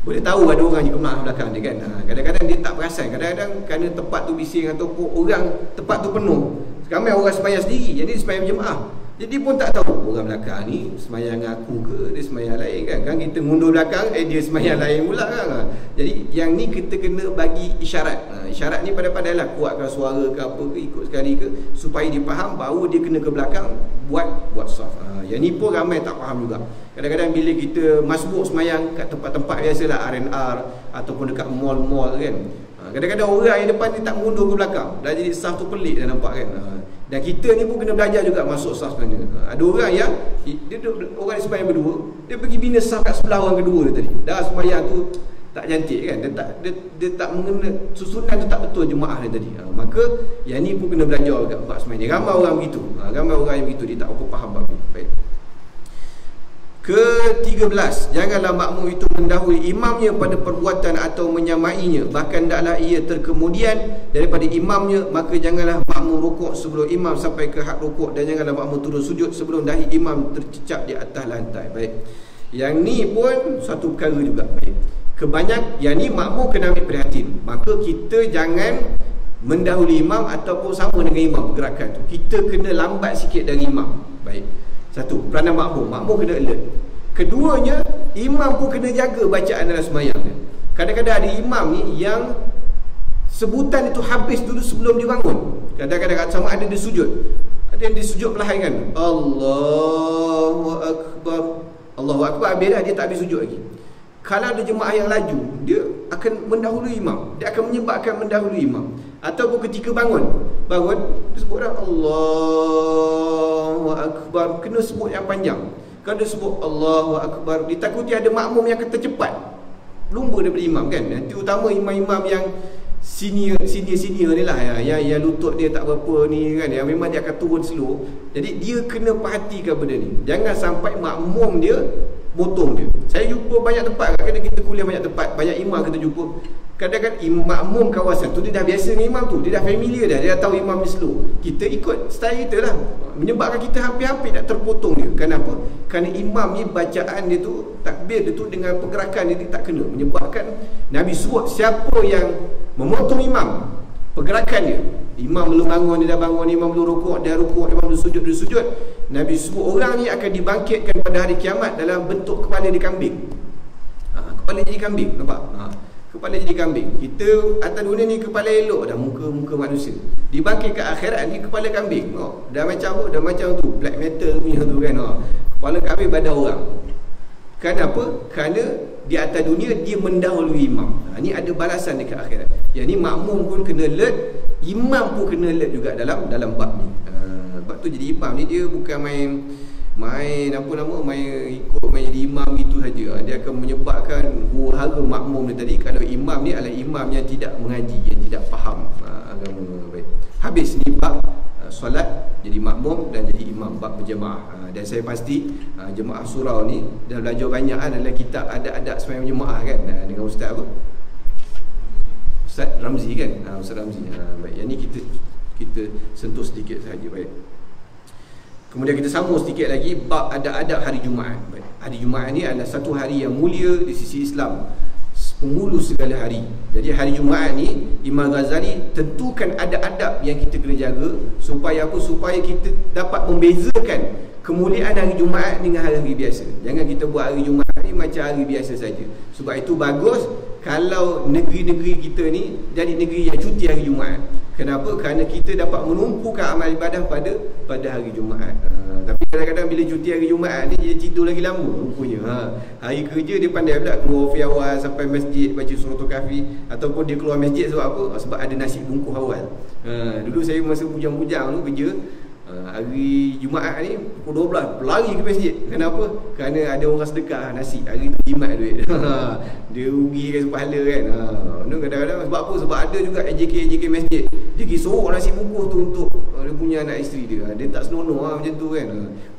Boleh tahu ada orang yang kemas belakang dia kan. Kadang-kadang dia tak perasan. Kadang-kadang kerana tempat tu bising ataupun orang tempat tu penuh, ramai orang sembahyang sendiri, jadi sembahyang berjemaah. Jadi pun tak tahu orang belakang ni sembahyang aku ke, dia sembahyang lain kan. Kan kita mundur belakang, dia sembahyang lain pula kan. Jadi yang ni kita kena bagi isyarat. Isyarat ni pandai-pandailah, kuatkan suara ke apa ke, ikut sekali ke, supaya dia faham, baru dia kena ke belakang buat saf. Yang ni pun ramai tak faham juga. Kadang-kadang bila kita masbuk sembahyang kat tempat-tempat biasalah R&R ataupun dekat mall-mall kan, kadang-kadang orang yang depan ni tak mundur ke belakang, dah jadi saf tu pelik dah nampak kan. Dan kita ni pun kena belajar juga masuk saf sebenarnya. Ada orang yang dia orang sembahyang berdua, dia pergi bina saf kat sebelah orang kedua dia tadi. Dah sembahyang tu tak cantik kan, dia tak mengena, susunan tu tak betul jemaah dia tadi. Maka yang ni pun kena belajar kat bab sembahyang ni. Ramai orang begitu. Ramai orang yang begitu, dia tak apa faham bab ni. Baik. Ke-13, janganlah makmum itu mendahului imamnya pada perbuatan atau menyamainya, bahkan hendaklah ia terkemudian daripada imamnya. Maka janganlah makmum rukuk sebelum imam sampai ke had rukuk, dan janganlah makmum turun sujud sebelum dahi imam tercecap di atas lantai. Baik. Yang ni pun satu perkara juga. Baik. Yang ni makmum kena ambil perhatian. Maka kita jangan mendahului imam ataupun sama dengan imam pergerakan tu. Kita kena lambat sikit dari imam. Baik. Satu, peranan makmum kena alert. Keduanya, imam pun kena jaga bacaan dalam sembahyang dia. Kadang-kadang ada imam ni yang sebutan itu habis dulu sebelum dia bangun. Kadang-kadang sama ada dia sujud, ada yang dia sujud perlahan kan, Allahu Akbar, Allahu Akbar, habis dah, dia tak habis sujud lagi. Kalau ada jemaah yang laju, dia akan mendahului imam, dia akan menyebabkan mendahului imam. Ataupun ketika bangun, dia sebut dah Allahu Akbar, kena sebut yang panjang. Kalau dia sebut Allahu Akbar, ditakuti ada makmum yang akan tercepat, lumba daripada imam kan. Nanti utama imam-imam yang senior ni lah, yang lutut dia tak berapa ni kan, yang memang dia akan turun slow. Jadi dia kena perhatikan benda ni. Jangan sampai makmum dia motong dia. Saya jumpa banyak tempat, kadang-kadang kita kuliah banyak tempat, banyak imam kita jumpa, kadang-kadang makmum kawasan tu dia dah biasa dengan imam tu, dia dah familiar dah, dia dah tahu imam ni slow, kita ikut style kita lah, menyebabkan kita hampir-hampir nak terpotong dia. Kenapa? Kerana imam ni bacaan dia tu, takbir dia tu dengan pergerakan dia tak kena, menyebabkan Nabi sebut siapa yang memotong imam pergerakan dia, imam belum bangun dia dah bangun, imam belum rukuk dia rukuk, imam belum sujud dia sujud, Nabi sebut orang ni akan dibangkitkan pada hari kiamat dalam bentuk kepala dia kambing. Kepala jadi kambing, nampak? Kepala jadi kambing. Kita atas dunia ni kepala elok dah, muka manusia. Dibangkit ke akhirat ni kepala kambing. Dah macam tu, black metal punya tu kan. Kepala kambing badan orang. Kenapa? Kerana di atas dunia dia mendahului imam. Ni ada balasan dekat akhirat. Yang ni makmum pun kena alert, imam pun kena alert juga dalam bab ni. Sebab tu jadi imam ni dia bukan main ikut main jadi imam gitu saja. Dia akan menyebabkan huru-hara makmum ni tadi. Kalau imam ni adalah imam yang tidak mengaji, yang tidak faham agama baik. Habis ni bab solat jadi makmum dan jadi imam, bab berjemaah. Dan saya pasti jemaah surau ni dah belajar banyak dalam kitab adab-adab sembahyang berjemaah kan, dengan ustaz apa? Ustaz Ramzi kan? Ustaz Ramzi. Baik, yang ni kita sentuh sedikit sahaja. Baik. Kemudian kita sambung sedikit lagi bab adab-adab hari Jumaat. Baik. Hari Jumaat ni adalah satu hari yang mulia di sisi Islam, penghulu segala hari. Jadi hari Jumaat ni Imam Ghazali tentukan adab-adab yang kita kena jaga supaya apa? Supaya kita dapat membezakan kemuliaan hari Jumaat dengan hari-hari biasa. Jangan kita buat hari Jumaat ni macam hari biasa saja. Sebab itu bagus kalau negeri-negeri kita ni jadi negeri yang cuti hari Jumaat. Kenapa? Kerana kita dapat menumpukan amal ibadah pada hari Jumaat. Tapi kadang-kadang bila cuti hari Jumaat ni dia tidur lagi lama rupanya. Hari kerja dia pandai pula keluar ofis awal sampai masjid baca suratul kahfi, ataupun dia keluar masjid sebab apa? Sebab ada nasi bungkus awal. Dulu saya masa bujang-bujang tu kerja, hari Jumaat ni pukul 12 lari ke masjid. Kenapa? Kerana ada orang sedekah nasi, hari tu jimat duit. Dia rugikan pahala kan. Kadang-kadang sebab apa? Sebab ada juga AJK masjid, dia pergi sorok nasi bungkus tu untuk dia punya anak isteri dia. Dia tak senonoh macam tu kan.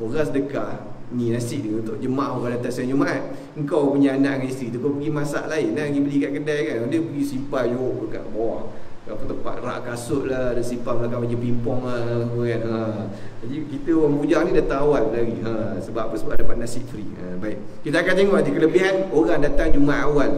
Orang sedekah ni nasi dia untuk jemaah orang datang siang Jumaat. Engkau punya anak dengan isteri tu, kau pergi masak lain lah, pergi beli kat kedai kan. Dia pergi simpan jorok dekat bawah, apa tempat rak kasut lah, ada simpan belakang macam pimpong lah kan. Jadi kita orang bujang ni datang awal lagi. Sebab apa? Sebab dapat nasi free. Baik, kita akan tengok nanti kelebihan orang datang Jumaat awal.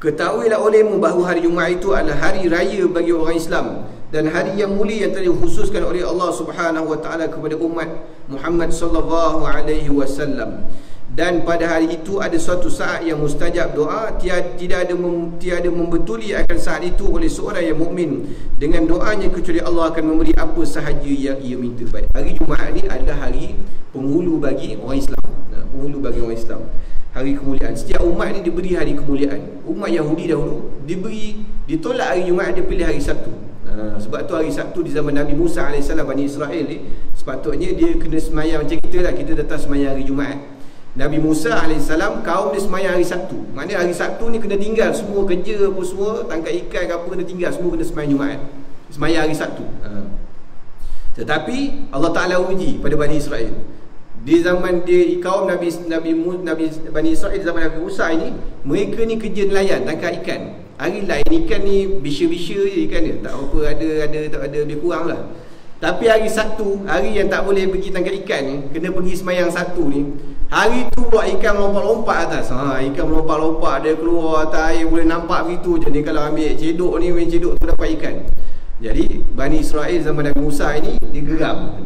Ketahuilah olehmu bahawa hari Jumaat itu adalah hari raya bagi orang Islam dan hari yang mulia yang telah dikhususkan oleh Allah Subhanahu wa taala kepada umat Muhammad sallallahu alaihi wasallam. Dan pada hari itu ada suatu saat yang mustajab doa, tiada membetuli akan saat itu oleh seorang yang mukmin dengan doanya kecuali Allah akan memberi apa sahaja yang ia minta. Baik, hari Jumaat ni adalah hari penghulu bagi orang Islam. Penghulu bagi orang Islam, hari kemuliaan. Setiap umat ni diberi hari kemuliaan. Umat Yahudi dahulu ditolak hari Jumaat, dia pilih hari Sabtu. Sebab tu hari Sabtu di zaman Nabi Musa AS, Bani Israel ni sepatutnya dia kena semayang macam kita lah. Kita datang semayang hari Jumaat. Nabi Musa AS kaum dia semayang hari Sabtu. Maknanya hari Sabtu ni kena tinggal semua kerja apa semua, tangkap ikan ke apa kena tinggal, semua kena semayang Jumaat, semayang hari Sabtu. Tetapi Allah Ta'ala uji pada Bani Israel di zaman dia, kaum Nabi Bani Israel di zaman Nabi Musa ini, mereka ni kerja nelayan, tangkap ikan. Hari lain ikan ni bisa-bisa je ikan dia, tak apa, ada lebih kurang lah. Tapi hari Sabtu, hari yang tak boleh pergi tangkap ikan ni, kena pergi semayang Sabtu ni, hari tu pula ikan melompat-lompat atas. Ikan melompat-lompat, dia keluar atas air, boleh nampak begitu je. Ni kalau ambil cedok ni, main cedok tu dapat ikan. Jadi Bani Israel zaman Nabi Musa ini digeram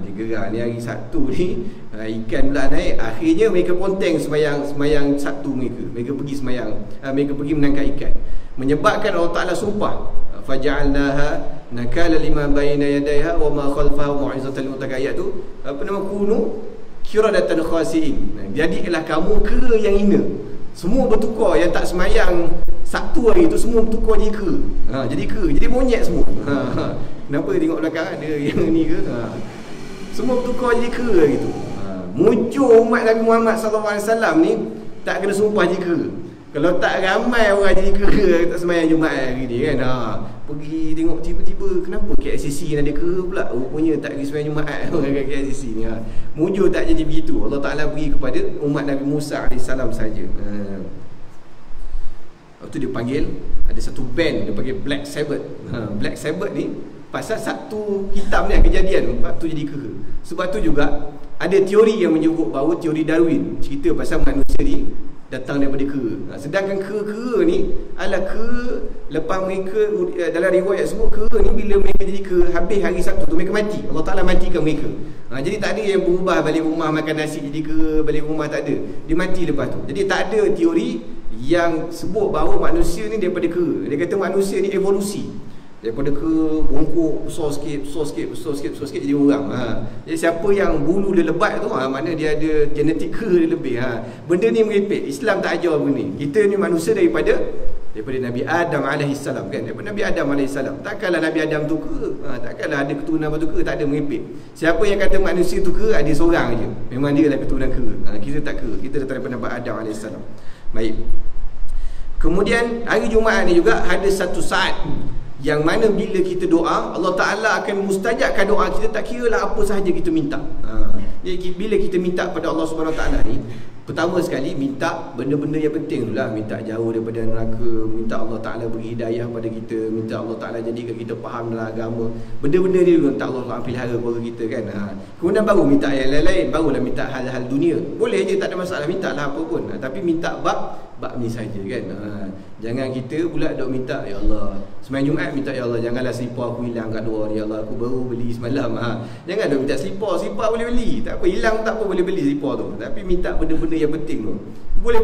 ni hari Sabtu ni, ikan pula naik. Akhirnya mereka ponteng semayang Sabtu mereka pergi semayang, mereka pergi menangkap ikan. Menyebabkan Allah Ta'ala sumpah, faja'alnaha nakala lima baina yadayha wa ma khalfaha mu'izatan lil muttaqin. Ayat tu apa nama, kunu kiradatan khasiin. Jadilah kamu kera yang hina. Semua bertukar, yang tak semayang Sabtu hari tu semua bertukar jadi kera. Jadi kera, jadi monyet semua. Kenapa tengok belakang ada yang ni ke? Semua bertukar jadi kera gitu. Muncul umat Nabi Muhammad SAW ni tak kena sumpah jadi kera. Kalau tak ramai orang jadi kera tak semayang Jumaat hari ni kan. Pergi tengok tiba-tiba kenapa KLCC ada kera pula. Rupanya tak pergi semayang Jumaat orang kat KLCC ni. Mujur tak jadi begitu. Allah Ta'ala beri kepada umat Nabi Musa AS saja. Lepas tu dia panggil, ada satu band dia panggil Black Sabbath. Black Sabbath ni pasal satu hitam ni kejadian, lepas tu jadi kera. Sebab tu juga ada teori yang menyebut bahawa teori Darwin cerita pasal manusia ni datang daripada kera. Sedangkan kera-kera ni adalah kera lepas mereka, dalam riwayat semua kera ni bila mereka jadi kera habis hari Sabtu tu mereka mati. Allah Ta'ala matikan mereka. Jadi tak ada yang berubah balik rumah makan nasi jadi kera, balik rumah tak ada. Dia mati lepas tu. Jadi tak ada teori yang sebut bahawa manusia ni daripada kera. Dia kata manusia ni evolusi daripada kera, bongkok, besar sikit jadi orang. Jadi siapa yang bulu dia lebat tu, makna dia ada genetik kera dia lebih. Benda ni merepek. Islam tak ajar benda ni. Kita ni manusia daripada Nabi Adam AS kan. Daripada Nabi Adam AS. Takkanlah Nabi Adam tu kera, takkanlah ada keturunan tu kera, tak ada, merepek. Siapa yang kata manusia tu kera, ada seorang je, memang dia adalah keturunan kera. Kita tak kera, kita datang daripada Nabi Adam AS. Baik. Kemudian hari Jumaat ni juga ada satu saat yang mana bila kita doa, Allah Ta'ala akan mustajabkan doa kita, tak kira lah apa sahaja kita minta. Jadi bila kita minta pada Allah Subhanahu Wa Ta'ala ni, Pertama sekali, minta benda-benda yang penting dulu lah. Minta jauh daripada neraka, minta Allah Ta'ala beri hidayah pada kita, minta Allah Ta'ala jadikan kita faham dalam agama. Benda-benda ni dulu, minta Allah Ta'ala pelihara keluarga kita kan. Kemudian baru minta yang lain-lain, barulah minta hal-hal dunia. Boleh je, tak ada masalah, minta lah apa pun. Tapi minta bab ni saja kan. Jangan kita pula dok minta, ya Allah, semalam Jumaat minta, ya Allah, janganlah selipar aku hilang kat luar, ya Allah, aku baru beli semalam. Jangan dok minta selipar boleh beli, tak apa, hilang tak apa, boleh beli selipar tu. Tapi minta benda-benda yang penting tu. Boleh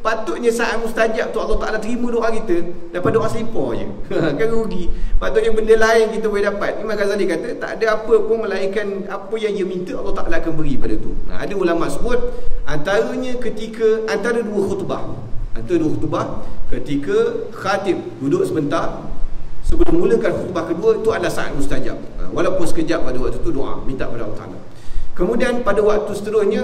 patutnya saat mustajab tu Allah Ta'ala terima doa kita dapat doa selipar je. Kan rugi. Patutnya benda lain kita boleh dapat. Imam Ghazali kata tak ada apa pun melainkan apa yang dia minta Allah Ta'ala akan beri pada tu. Ada ulama sebut antaranya ketika antara dua khutbah ketika khatib duduk sebentar sebelum mulakan khutbah kedua, itu adalah saat mustajab. Walaupun sekejap pada waktu tu doa minta pada Allah Ta'ala. Kemudian pada waktu seterusnya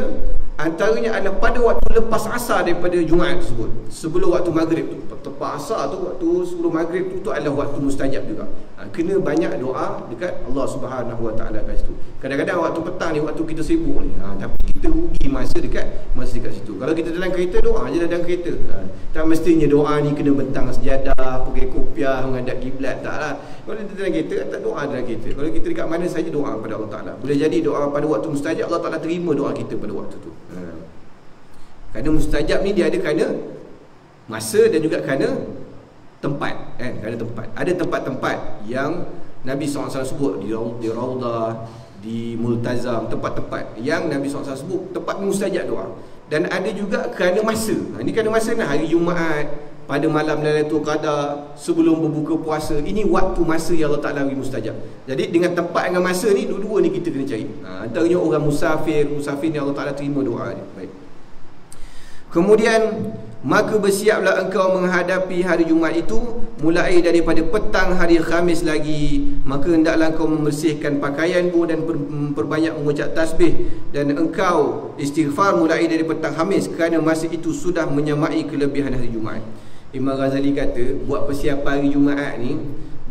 antaranya adalah pada waktu lepas asar daripada Jumaat tersebut, sebelum waktu maghrib tu. Tepat asar tu, waktu sebelum maghrib tu adalah waktu mustajab juga. Kena banyak doa dekat Allah Subhanahu Wa Ta'ala kat situ. Kadang-kadang waktu petang ni, waktu kita sibuk ni, tapi kita rugi masa dekat situ. Kalau kita dalam kereta, doa je dalam kereta. Tak mestinya doa ni kena bentang sejadah, pakai kopiah, menghadap kiblat, tak lah. Kalau kita dalam kereta, tak doa dalam kereta. Kalau kita dekat mana saja, doa pada Allah Ta'ala. Boleh jadi doa pada waktu mustajab, Allah Ta'ala terima doa kita pada waktu tu. Kerana mustajab ni dia ada kerana masa dan juga kerana tempat kan? Kerana tempat. Ada tempat-tempat yang Nabi SAW sebut di Raudah, di Multazam, tempat-tempat yang Nabi SAW sebut tempat mustajab doa. Dan ada juga kerana masa. Ini kerana masa ni, hari Jumaat, pada malam Lailatul Qadar, sebelum berbuka puasa. Ini waktu masa yang Allah Ta'ala beri mustajab. Jadi dengan tempat dengan masa ni, dua-dua ni kita kena cari. Antaranya orang musafir ni Allah Ta'ala terima doa dia. Baik. Kemudian, maka bersiaplah engkau menghadapi hari Jumaat itu, mulai daripada petang hari Khamis lagi. Maka hendaklah engkau membersihkan pakaianmu dan perbanyak mengucap tasbih, dan engkau istighfar mulai dari petang Khamis, kerana masa itu sudah menyamai kelebihan hari Jumaat. Imam Ghazali kata, buat persiapan hari Jumaat ni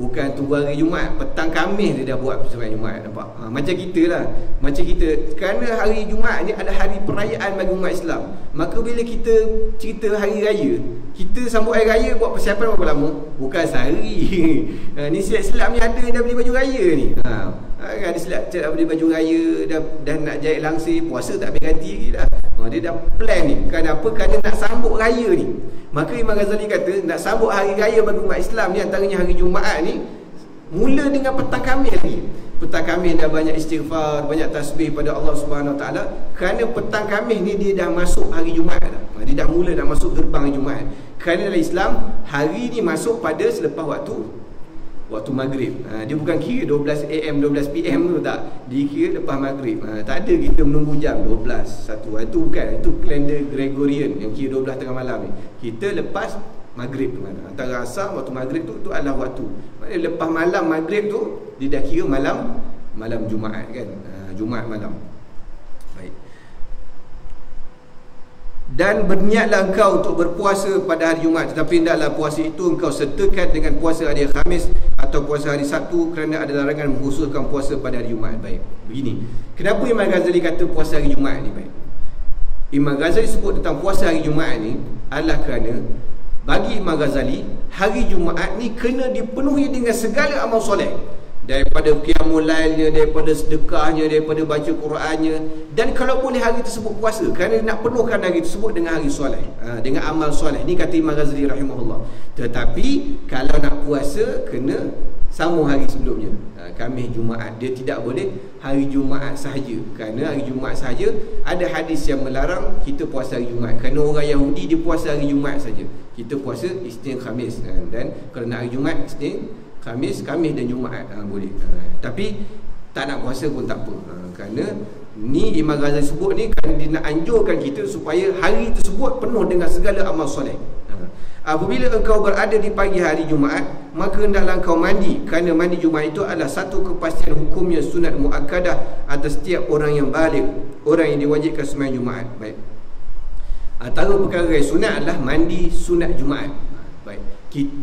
bukan tunggu hari Jumaat, petang Khamis dia dah buat persiapan Jumaat, nampak? Macam kita lah, macam kita, kerana hari Jumaat ni adalah hari perayaan bagi umat Islam. Maka bila kita cerita hari raya, kita sambut hari raya buat persiapan berapa lama? Bukan sehari. Ni silap-silap ni ada yang dah beli baju raya ni. Ada silap dah beli baju raya, dah nak jahit langsir, puasa tak habis ganti lagi dah. Dia dah plan ni. Kenapa? Kerana nak sambut raya ni. Maka Imam Ghazali kata, nak sambut hari raya bagi umat Islam ni, antaranya hari Jumaat ni, mula dengan petang Khamis lagi. Petang Khamis dah banyak istighfar, banyak tasbih pada Allah Subhanahu Wa Ta'ala. Kerana petang Khamis ni dia dah masuk hari Jumaat dah. Dia dah mula dah masuk gerbang hari Jumaat. Kerana dalam Islam, hari ni masuk pada selepas waktu maghrib. Dia bukan kira 12 AM 12 PM tu, tak. Dia kira lepas maghrib. Tak ada kita menunggu jam 12 1. Itu bukan, itu kalender Gregorian yang kira 12 tengah malam ni. Kita lepas maghrib tu, antara asar waktu maghrib tu adalah waktu. Maknanya lepas malam maghrib tu dia dah kira malam Jumaat kan. Jumaat malam. Baik. Dan berniatlah engkau untuk berpuasa pada hari Jumaat, tetapi hendaklah puasa itu engkau sertakan dengan puasa hari Khamis atau puasa hari Sabtu, kerana ada larangan mengkhususkan puasa pada hari Jumaat. Baik, begini, kenapa Imam Ghazali kata puasa hari Jumaat ni? Baik, Imam Ghazali sebut tentang puasa hari Jumaat ni adalah kerana bagi Imam Ghazali, hari Jumaat ni kena dipenuhi dengan segala amal soleh, daripada qiyamul lailnya, daripada sedekahnya, daripada baca Qurannya, dan kalau boleh hari tersebut puasa, kerana nak penuhkan hari tersebut dengan hari soleh, dengan amal soleh. Ini kata Imam Ghazali rahimahullah. Tetapi kalau nak puasa, kena sambung hari sebelumnya, Khamis, Jumaat. Dia tidak boleh hari Jumaat sahaja, kerana hari Jumaat sahaja ada hadis yang melarang kita puasa hari Jumaat. Kerana orang Yahudi dia puasa hari Jumaat saja, kita puasa Isnin, Khamis, dan kalau nak hari Jumaat, Isnin, Khamis dan Jumaat boleh. Tapi tak nak puasa pun tak apa. Kerana ni Imam Ghazali sebut ni, kerana dia nak anjurkan kita supaya hari tersebut penuh dengan segala amal soleh. Apabila engkau berada di pagi hari Jumaat, maka hendaklah engkau mandi, kerana mandi Jumaat itu adalah satu kepastian hukumnya sunat muakkadah atas setiap orang yang baligh, orang yang diwajibkan sembahyang Jumaat. Baik. Antara perkara yang sunat adalah mandi sunat Jumaat. Baik.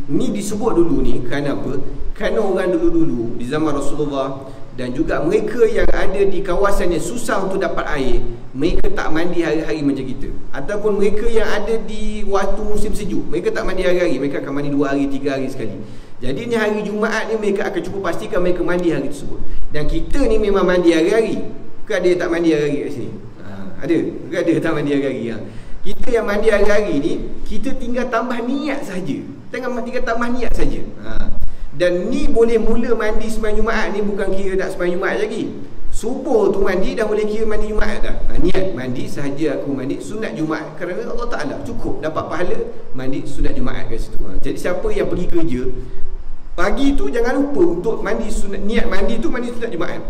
Ini disebut dulu ni kerana apa? Kerana orang dulu-dulu di zaman Rasulullah, Dan juga mereka yang ada di kawasan yang susah untuk dapat air, mereka tak mandi hari-hari macam kita. Ataupun mereka yang ada di waktu musim sejuk, mereka tak mandi hari-hari, mereka akan mandi 2 hari, 3 hari sekali. Jadi ni hari Jumaat ni mereka akan cuba pastikan mereka mandi hari tersebut. Dan kita ni memang mandi hari-hari. Ke ada yang tak mandi hari-hari kat sini? Ada? Ke ada yang tak mandi hari-hari? Kita yang mandi hari-hari ni, kita tinggal tambah niat saja. Tinggal tambah niat saja. Dan ni boleh mula mandi sembahyang Jumaat ni bukan kira tak sembahyang Jumaat lagi. Subuh tu mandi dah boleh kira mandi Jumaat dah. Niat mandi sahaja aku mandi sunat Jumaat kerana Allah Ta'ala cukup dapat pahala mandi sunat Jumaat kat situ. Jadi siapa yang pergi kerja pagi tu jangan lupa untuk mandi sunat, niat mandi tu mandi sunat Jumaat.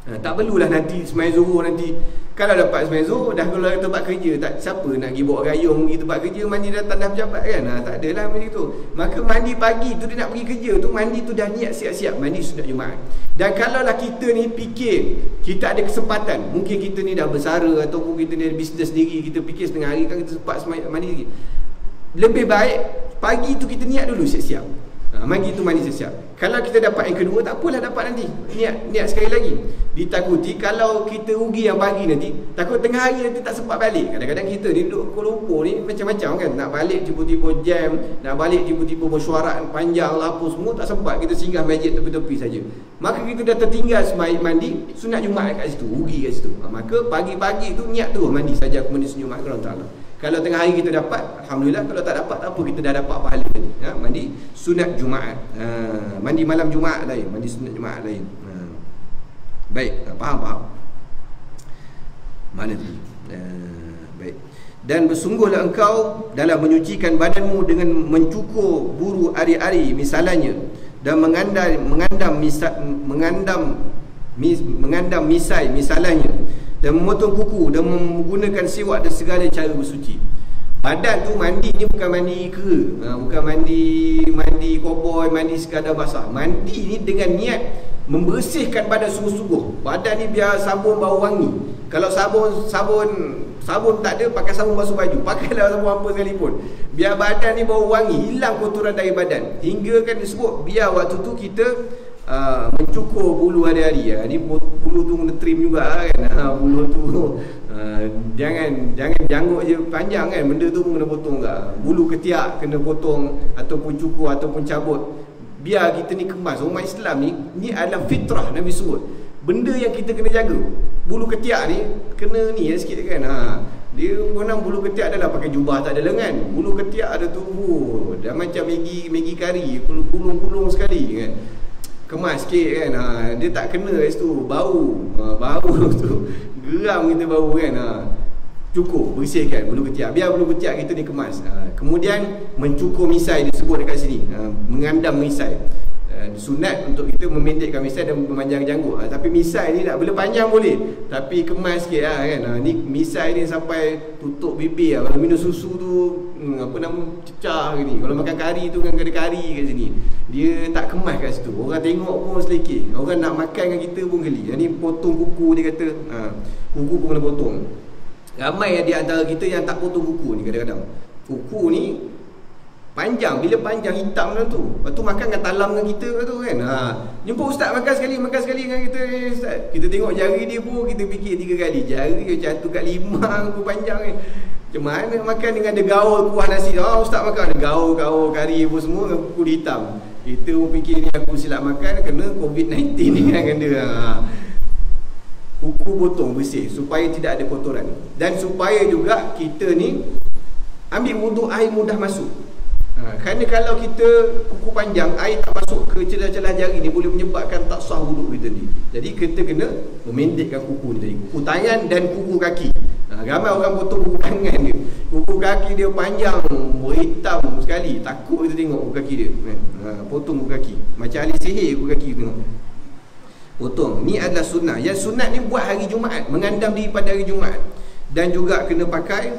Tak perlulah nanti sembahyang Zuhur nanti. Kalau dapat sembahyang Zuhur dah keluar tempat kerja, tak siapa nak pergi bawa gayung pergi tempat kerja mandi datang dah pejabat kan. Tak adalah mandi tu. Maka mandi pagi tu dia nak pergi kerja tu, mandi tu dah niat siap-siap mandi sunat Jumaat. Dan kalaulah kita ni fikir kita ada kesempatan, mungkin kita ni dah bersara ataupun kita ni ada bisnes sendiri, kita fikir setengah hari kan kita sempat mandi lagi. Lebih baik pagi tu kita niat dulu siap-siap. Mandi tu mandi siap-siap. Kalau kita dapat yang kedua, tak apalah dapat nanti. Niat sekali lagi. Ditakuti kalau kita rugi yang pagi nanti, takut tengah hari nanti tak sempat balik. Kadang-kadang kita ni duduk Kuala Lumpur ni macam-macam kan. Nak balik tiba-tiba jam, nak balik tiba-tiba mesyuarat panjang lah apa semua, tak sempat kita singgah masjid tepi-tepi saja. Maka kita dah tertinggal sembahyang mandi sunat Jumaat kat situ, rugi kat situ. Maka pagi-pagi tu niat tu mandi saja aku mandi sunat Jumaat kepada Allah Ta'ala. Kalau tengah hari kita dapat, alhamdulillah. Kalau tak dapat, tak apa, kita dah dapat pahala tadi. Mandi sunat Jumaat. Mandi malam Jumaat lain, mandi sunat Jumaat lain. Baik, faham. Mana tu? Baik. Dan bersungguhlah engkau dalam menyucikan badanmu dengan mencukur buru ari-ari misalnya, dan mengandam misai misalnya, dan memotong kuku dan menggunakan siwak dan segala cara bersuci. Badan tu mandi ni bukan mandi kera, bukan mandi koboi, mandi sekadar basah. Mandi ni dengan niat membersihkan badan sungguh-sungguh. Badan ni biar sabun bau wangi. Kalau sabun tak ada, pakai sabun basuh baju, pakailah sabun apa sekalipun, biar badan ni bau wangi, hilang kotoran dari badan. Hingga kan disebut biar waktu tu kita mencukur bulu hari-hari. Ni bulu tu kena trim juga kan. Bulu tu jangan janggut je panjang kan, benda tu pun kena potong juga. Bulu ketiak kena potong ataupun cukur ataupun cabut. Biar kita ni kemas. Umat Islam ni adalah fitrah Nabi sebut. Benda yang kita kena jaga. Bulu ketiak ni kena ni sikit kan. Dia orang bulu ketiak adalah pakai jubah tak ada lengan. Bulu ketiak ada tubuh dah macam Maggi kari, gulung-gulung sekali kan. Kemas sikit kan. Dia tak kena kat situ. Bau tu geram kita bau kan. Cukup bersihkan bulu ketiak, biar bulu ketiak kita ni kemas. Kemudian mencukur misai disebut dekat sini, mengandam misai. Sunat untuk kita memendekkan misai dan memanjang janggut. Tapi misai ni nak bila panjang boleh, tapi kemas sikit kan. Ni misai ni sampai tutup bibir. Kalau minum susu tu cecah ke ni. Kalau makan kari tu kan ada kari kat sini, dia tak kemas kat situ. Orang tengok pun selekeh. Orang nak makan dengan kita pun geli. Ni potong kuku, dia kata kuku pun kena potong. Ramai di antara kita yang tak potong kuku ni kadang-kadang. Kuku ni panjang, bila panjang hitam dalam tu. Lepas tu makan dengan talam dengan kita tu kan. Jumpa ustaz makan sekali dengan kita. Ustaz, kita tengok jari dia pun kita fikir 3 kali. Jari macam tu kat 5 pun panjang ni. Macam mana makan dengan ada gaul kuah nasi. Ustaz makan ada gaul kari pun semua dengan kuku hitam. Kita pun fikir ni aku silap makan kena COVID-19 ni kan dia. Kuku potong bersih supaya tidak ada kotoran. Dan supaya juga kita ni ambil wuduk air mudah masuk. Kerana kalau kita kuku panjang, air tak masuk ke celah-celah jari ni boleh menyebabkan tak sah wuduk kita ni. Jadi kita kena memendekkan kuku ni tadi, kuku tangan dan kuku kaki. Ramai orang potong kuku tangan dia, kuku kaki dia panjang hitam sekali, takut kita tengok kuku kaki dia. Potong kuku kaki macam ahli sihir, kuku kaki tengok potong. Ni adalah sunnah. Yang sunat ni buat hari Jumaat, mengandam diri pada hari Jumaat. Dan juga kena pakai,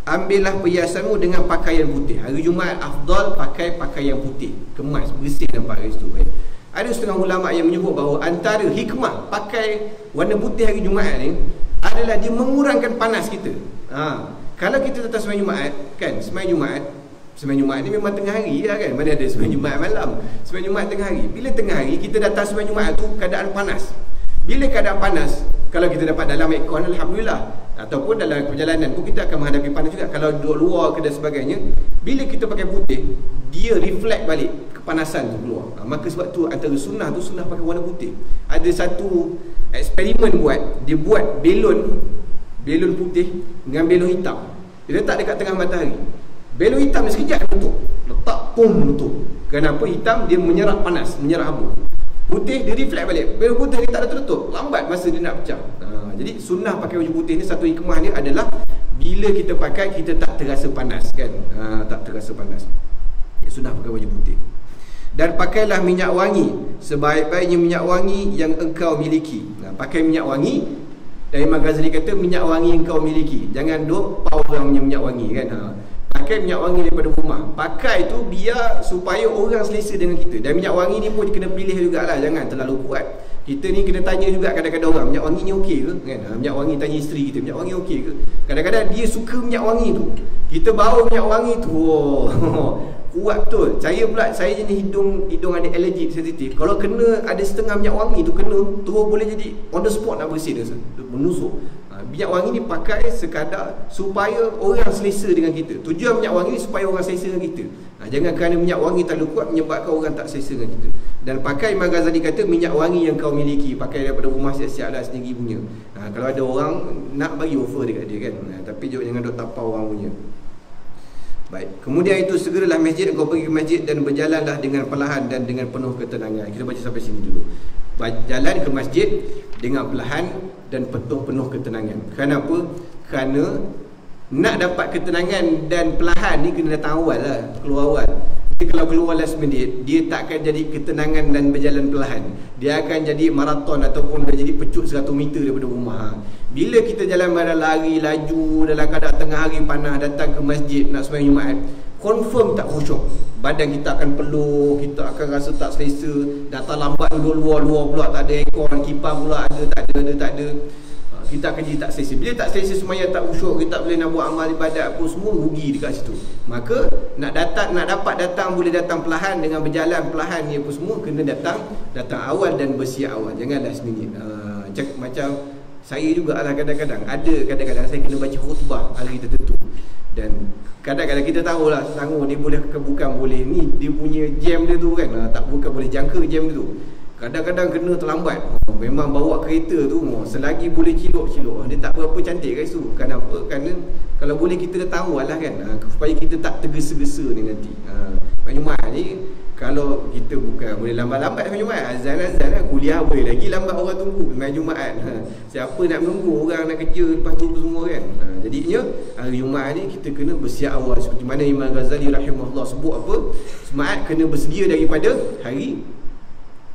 ambillah perhiasanmu dengan pakaian putih. Hari Jumaat afdal pakai pakaian putih, kemas, bersih nampak kat situ. Ada setengah ulama yang menyebut bahawa antara hikmah pakai warna putih hari Jumaat ni adalah dia mengurangkan panas kita. Kalau kita datang sembahyang Jumaat kan, sembahyang Jumaat ni memang tengah hari lah kan. Mana ada sembahyang Jumaat malam, sembahyang Jumaat tengah hari. Bila tengah hari kita datang sembahyang Jumaat tu keadaan panas. Bila keadaan panas, kalau kita dapat dalam aircon, alhamdulillah, ataupun dalam perjalanan pun kita akan menghadapi panas juga. Kalau duduk luar ke dan sebagainya, bila kita pakai putih, dia reflect balik kepanasan tu keluar. Maka sebab tu antara sunnah tu sunnah pakai warna putih. Ada satu eksperimen dia buat belon putih dengan belon hitam. Dia letak dekat tengah matahari. Belon hitam ni sekejap menutup. Letak pum menutup. Kenapa? Hitam dia menyerap panas, menyerap abu. Putih dia reflect balik. Belon putih dia tak ada tertutup, lambat masa dia nak pecah. Jadi sunnah pakai baju putih ni, satu hikmah dia adalah bila kita pakai kita tak terasa panas kan. Tak terasa panas. Sunnah pakai baju putih. Dan pakailah minyak wangi sebaik-baiknya minyak wangi yang engkau miliki. Pakai minyak wangi, dan Imam Ghazali kata minyak wangi yang engkau miliki. Jangan duk pau orang punya minyak wangi kan. Pakai minyak wangi daripada rumah. Pakai tu biar supaya orang selesa dengan kita. Dan minyak wangi ni pun kena pilih jugalah, jangan terlalu kuat. Kita ni kena tanya juga kadang-kadang orang, minyak wangi ni okey ke kan? Minyak wangi, tanya isteri kita, minyak wangi okey ke? Kadang-kadang dia suka minyak wangi tu, kita bawa minyak wangi tu, kuat betul. Saya jenis hidung ada allergic, sensitif. Kalau kena ada setengah minyak wangi tu kena, terus boleh jadi on the spot nak bersin dia, menusuk. Minyak wangi ni pakai sekadar supaya orang selesa dengan kita. Tujuan minyak wangi ni supaya orang selesa dengan kita. Jangan kerana minyak wangi terlalu kuat menyebabkan orang tak selesa dengan kita. Dan pakai, Imam Ghazali kata minyak wangi yang kau miliki, pakai daripada rumah siap-siap lah sendiri punya. Kalau ada orang nak bagi offer dekat dia kan, tapi jangan duk tapau orang punya. Baik, kemudian itu segeralah masjid, engkau pergi ke masjid dan berjalanlah dengan perlahan dan dengan penuh ketenangan. Kita baca sampai sini dulu. Jalan ke masjid dengan perlahan dan penuh ketenangan. Kenapa? Kerana nak dapat ketenangan dan perlahan ni kena datang awal lah, keluar awal. Jadi kalau keluar last minute, dia tak akan jadi ketenangan dan berjalan perlahan. Dia akan jadi maraton ataupun dia jadi pecut 100 meter daripada rumah. Bila kita jalan pada lari laju dalam keadaan tengah hari panas, datang ke masjid nak sembahyang Jumaat, confirm tak khusyuk. Badan kita akan peluh, kita akan rasa tak selesa. Datang lambat duduk luar pula, tak ada aircon, kipas pula ada, tak ada. Kita akan jadi tak selesa. Bila tak selesa sembahyang, tak khusyuk, kita tak boleh nak buat amal ibadat apa, semua rugi dekat situ. Maka nak dapat datang, boleh datang perlahan dengan berjalan perlahan ni apa semua, kena datang awal dan bersiap awal. Jangan last minute. Macam saya jugalah kadang-kadang saya kena baca khutbah hari tertentu. Dan kadang-kadang kita tahulah Selangor ni bukan boleh ni, dia punya jam dia tu kan, bukan boleh jangka jam dia tu. Kadang-kadang kena terlambat. Memang bawa kereta tu selagi boleh cilok. Dia tak berapa cantik kat situ. Kenapa? Kerana kalau boleh kita dah tahu lah kan, supaya kita tak tergesa-gesa ni nanti. Jumaat ni kalau kita bukan boleh lambat-lambat hari Jumaat, azan lah, kuliah boleh lagi lambat orang tunggu main Jumaat. Siapa nak menunggu orang nak kerja lepas tu semua kan. Jadinya hari Jumaat ni kita kena bersiap awal, seperti mana Imam Ghazali rahimahullah sebut apa, Jumaat kena bersedia daripada hari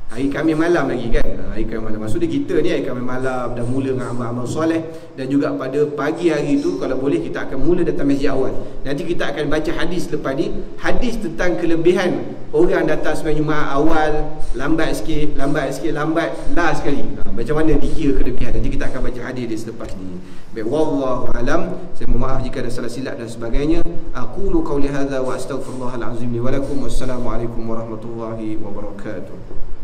Khamis malam lagi kan. Hari Khamis malam, maksudnya kita ni hari Khamis malam dah mula dengan amal-amal soleh. Dan juga pada pagi hari tu kalau boleh kita akan mula datang masjid awal. Nanti kita akan baca hadis lepas ni, hadis tentang kelebihan orang datang sembahyang Jumaat awal, lambat sikit, lambat last sekali. Macam mana dikira kelebihan, nanti kita akan baca hadis di selepas ni. Baik, wallahu alam. Saya mohon maaf jika ada salah silap dan sebagainya. Aqulu qawli hadza wa astaghfirullahal azim li wa lakum. Wassalamualaikum warahmatullahi wabarakatuh.